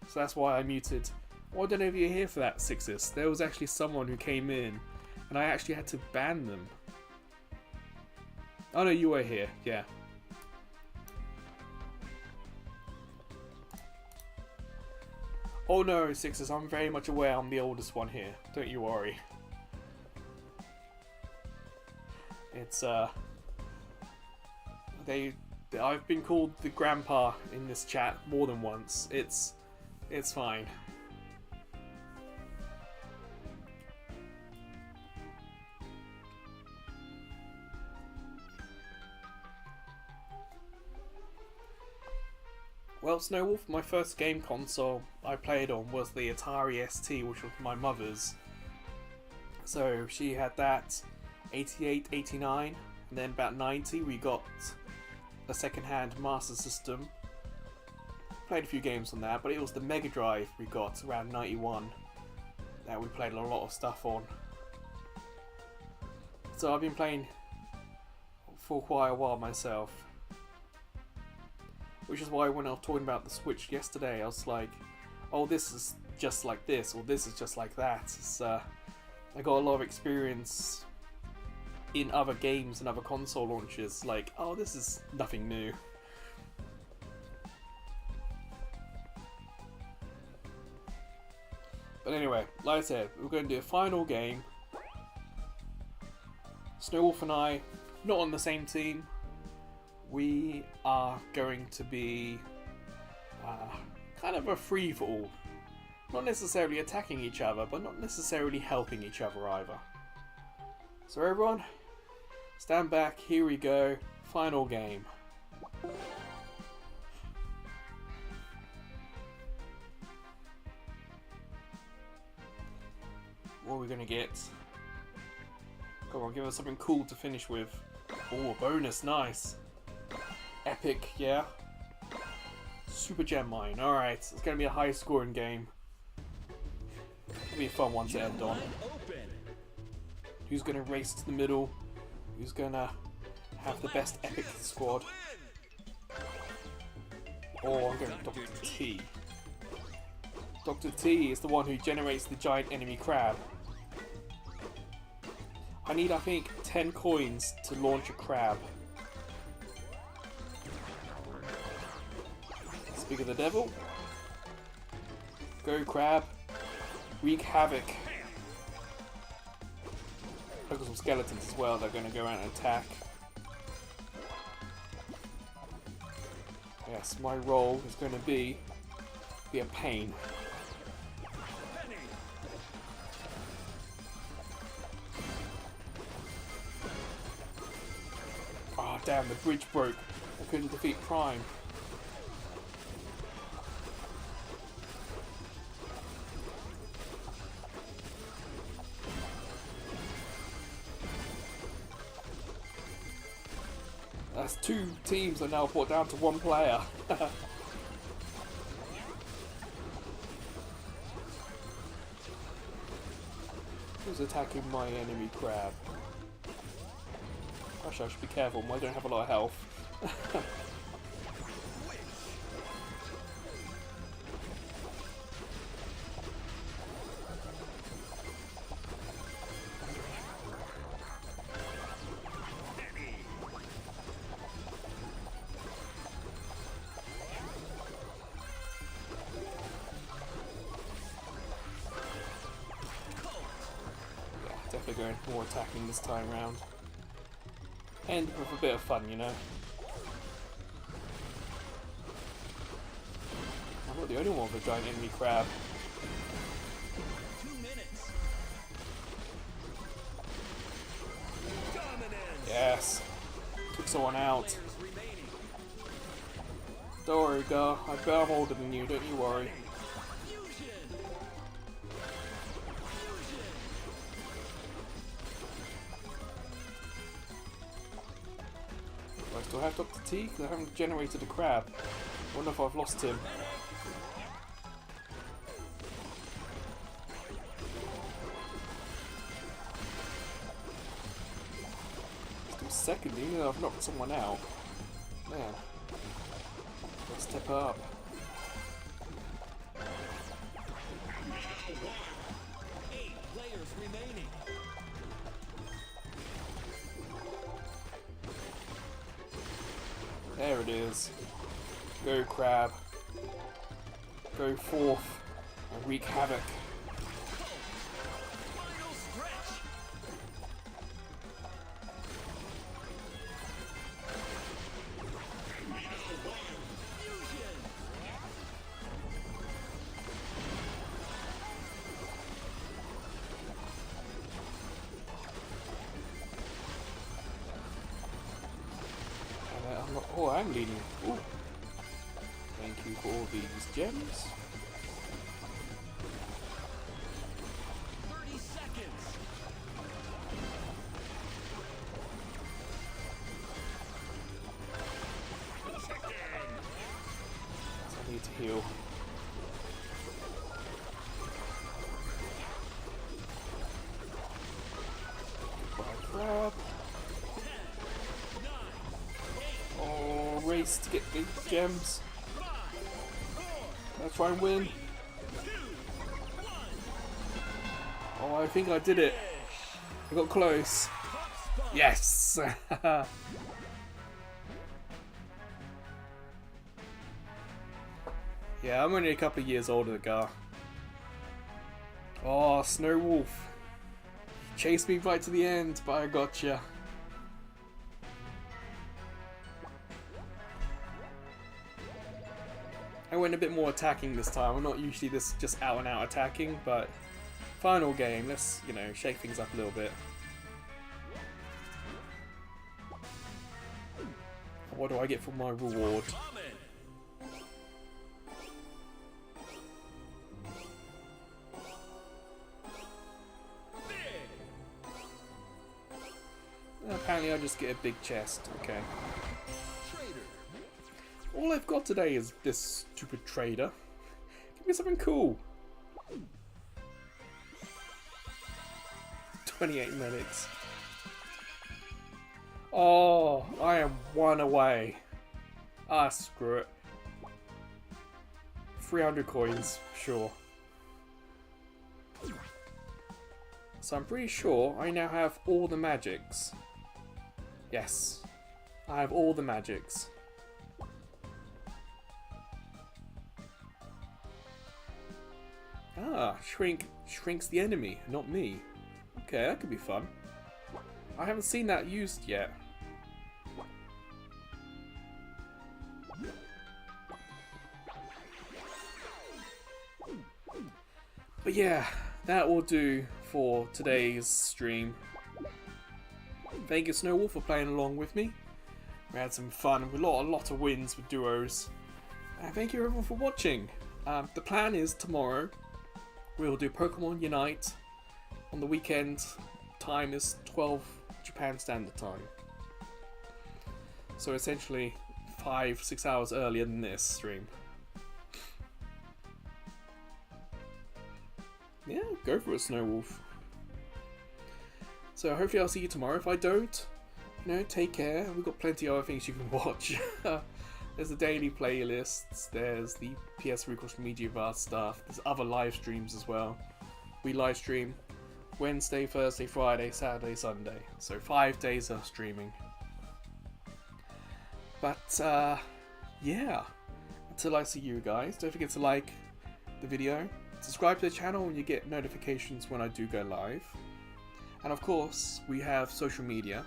So that's why I muted. Well, I don't know if you're here for that, Sixes. There was actually someone who came in and I actually had to ban them. Oh no, you were here, yeah. Oh no, Sixes, I'm very much aware I'm the oldest one here. Don't you worry. It's, I've been called the grandpa in this chat more than once. It's fine. Well, Snowwolf, my first game console I played on was the Atari ST, which was my mother's. So she had that, 88, 89, and then about 90 we got a second-hand Master System. Played a few games on that, but it was the Mega Drive we got around 91 that we played a lot of stuff on. So I've been playing for quite a while myself. Which is why when I was talking about the Switch yesterday, I was like, oh, this is just like this, or this is just like that. It's, I got a lot of experience in other games and other console launches, like, oh, this is nothing new. But anyway, like I said, we're going to do a final game. Snowwolf and I, not on the same team. We are going to be kind of a free-for-all. Not necessarily attacking each other, but not necessarily helping each other either. So everyone, stand back, here we go, final game. What are we going to get? Come on, give us something cool to finish with. Oh, a bonus, nice. Epic, yeah. Super Gem Mine, alright. It's going to be a high scoring game. It'll be a fun one to end on. Who's going to race to the middle? Who's going to have the best epic squad? Oh, I'm going to Dr. T. Dr. T is the one who generates the giant enemy crab. I need, I think, 10 coins to launch a crab. Speak of the devil. Go crab. Wreak havoc. Look at some skeletons as well, they're going to go around and attack. Yes, my role is going to be a pain. Ah, oh, damn, the bridge broke. I couldn't defeat Prime. That's 2 teams are now brought down to 1 player. Who's attacking my enemy crab? Actually, I should be careful, I don't have a lot of health. Definitely going more attacking this time round. And with a bit of fun, you know. I'm not the only one with a giant enemy crab. 2 minutes. Dominance. Yes. Took someone out. Players remaining. Don't worry, Gar. I bet I'm older than you, don't you worry. Fusion. Fusion. Do I still have Dr. T? Because I haven't generated a crab. I wonder if I've lost him. Still second, even though I've knocked someone out. Man. Let's step up. 8 players remaining. There it is. Go crab. Go forth and wreak havoc. Final stretch. Fusion. And I'm not, oh, I'm leading. Ooh. Thank you for all these gems. 30 seconds. I need to heal. Goodbye, crab. 10, 9, 8, Oh, race to get the gems. 5, 4, Let's try and win. 2, 1. Oh, I think I did it. I got close. Top spot. Yes! Yeah, I'm only a couple of years older than Gar. Oh, Snow Wolf. Chased me right to the end, but I gotcha. I went a bit more attacking this time. I'm not usually this just out and out attacking, but final game, let's, you know, shake things up a little bit. What do I get for my reward? Common. Big. Apparently I just get a big chest. Okay. Trader. All I've got today is this stupid trader. Give me something cool. 28 minutes. Oh, I am one away. Ah, screw it. 300 coins, sure. So I'm pretty sure I now have all the magics. Yes, I have all the magics. Ah, shrinks the enemy, not me. Okay, that could be fun. I haven't seen that used yet. But yeah, that will do for today's stream. Thank you, Snowwolf, for playing along with me. We had some fun, a lot of wins with duos. And thank you everyone for watching. The plan is tomorrow we'll do Pokemon Unite. On the weekend, time is 12 Japan Standard Time. So essentially 5-6 hours earlier than this stream. Yeah, go for it, Snowwolf. So hopefully I'll see you tomorrow. If I don't, you know, take care. We've got plenty of other things you can watch. There's the daily playlists, there's the PS3 Cross Media Vast stuff, there's other live streams as well. We live stream Wednesday, Thursday, Friday, Saturday, Sunday. So 5 days of streaming. But yeah, until I see you guys, don't forget to like the video, subscribe to the channel and you get notifications when I do go live. And of course, we have social media.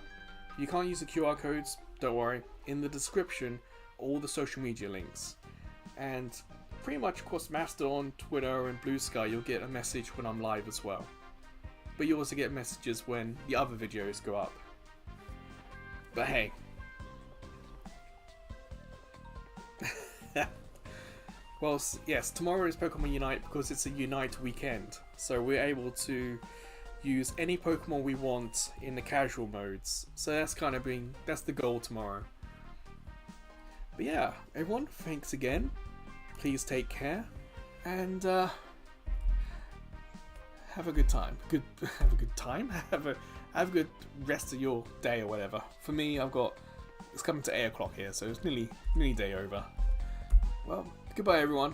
If you can't use the QR codes, don't worry. In the description, all the social media links. And pretty much across Mastodon, Twitter, and Blue Sky, you'll get a message when I'm live as well. But you also get messages when the other videos go up. But hey. Well, yes, tomorrow is Pokemon Unite because it's a Unite weekend. So we're able to use any Pokemon we want in the casual modes. So that's that's the goal tomorrow. But yeah, everyone, thanks again. Please take care. And have a good time. Have a good time? Have a good rest of your day or whatever. For me, it's coming to 8 o'clock here, so it's nearly day over. Well, goodbye everyone.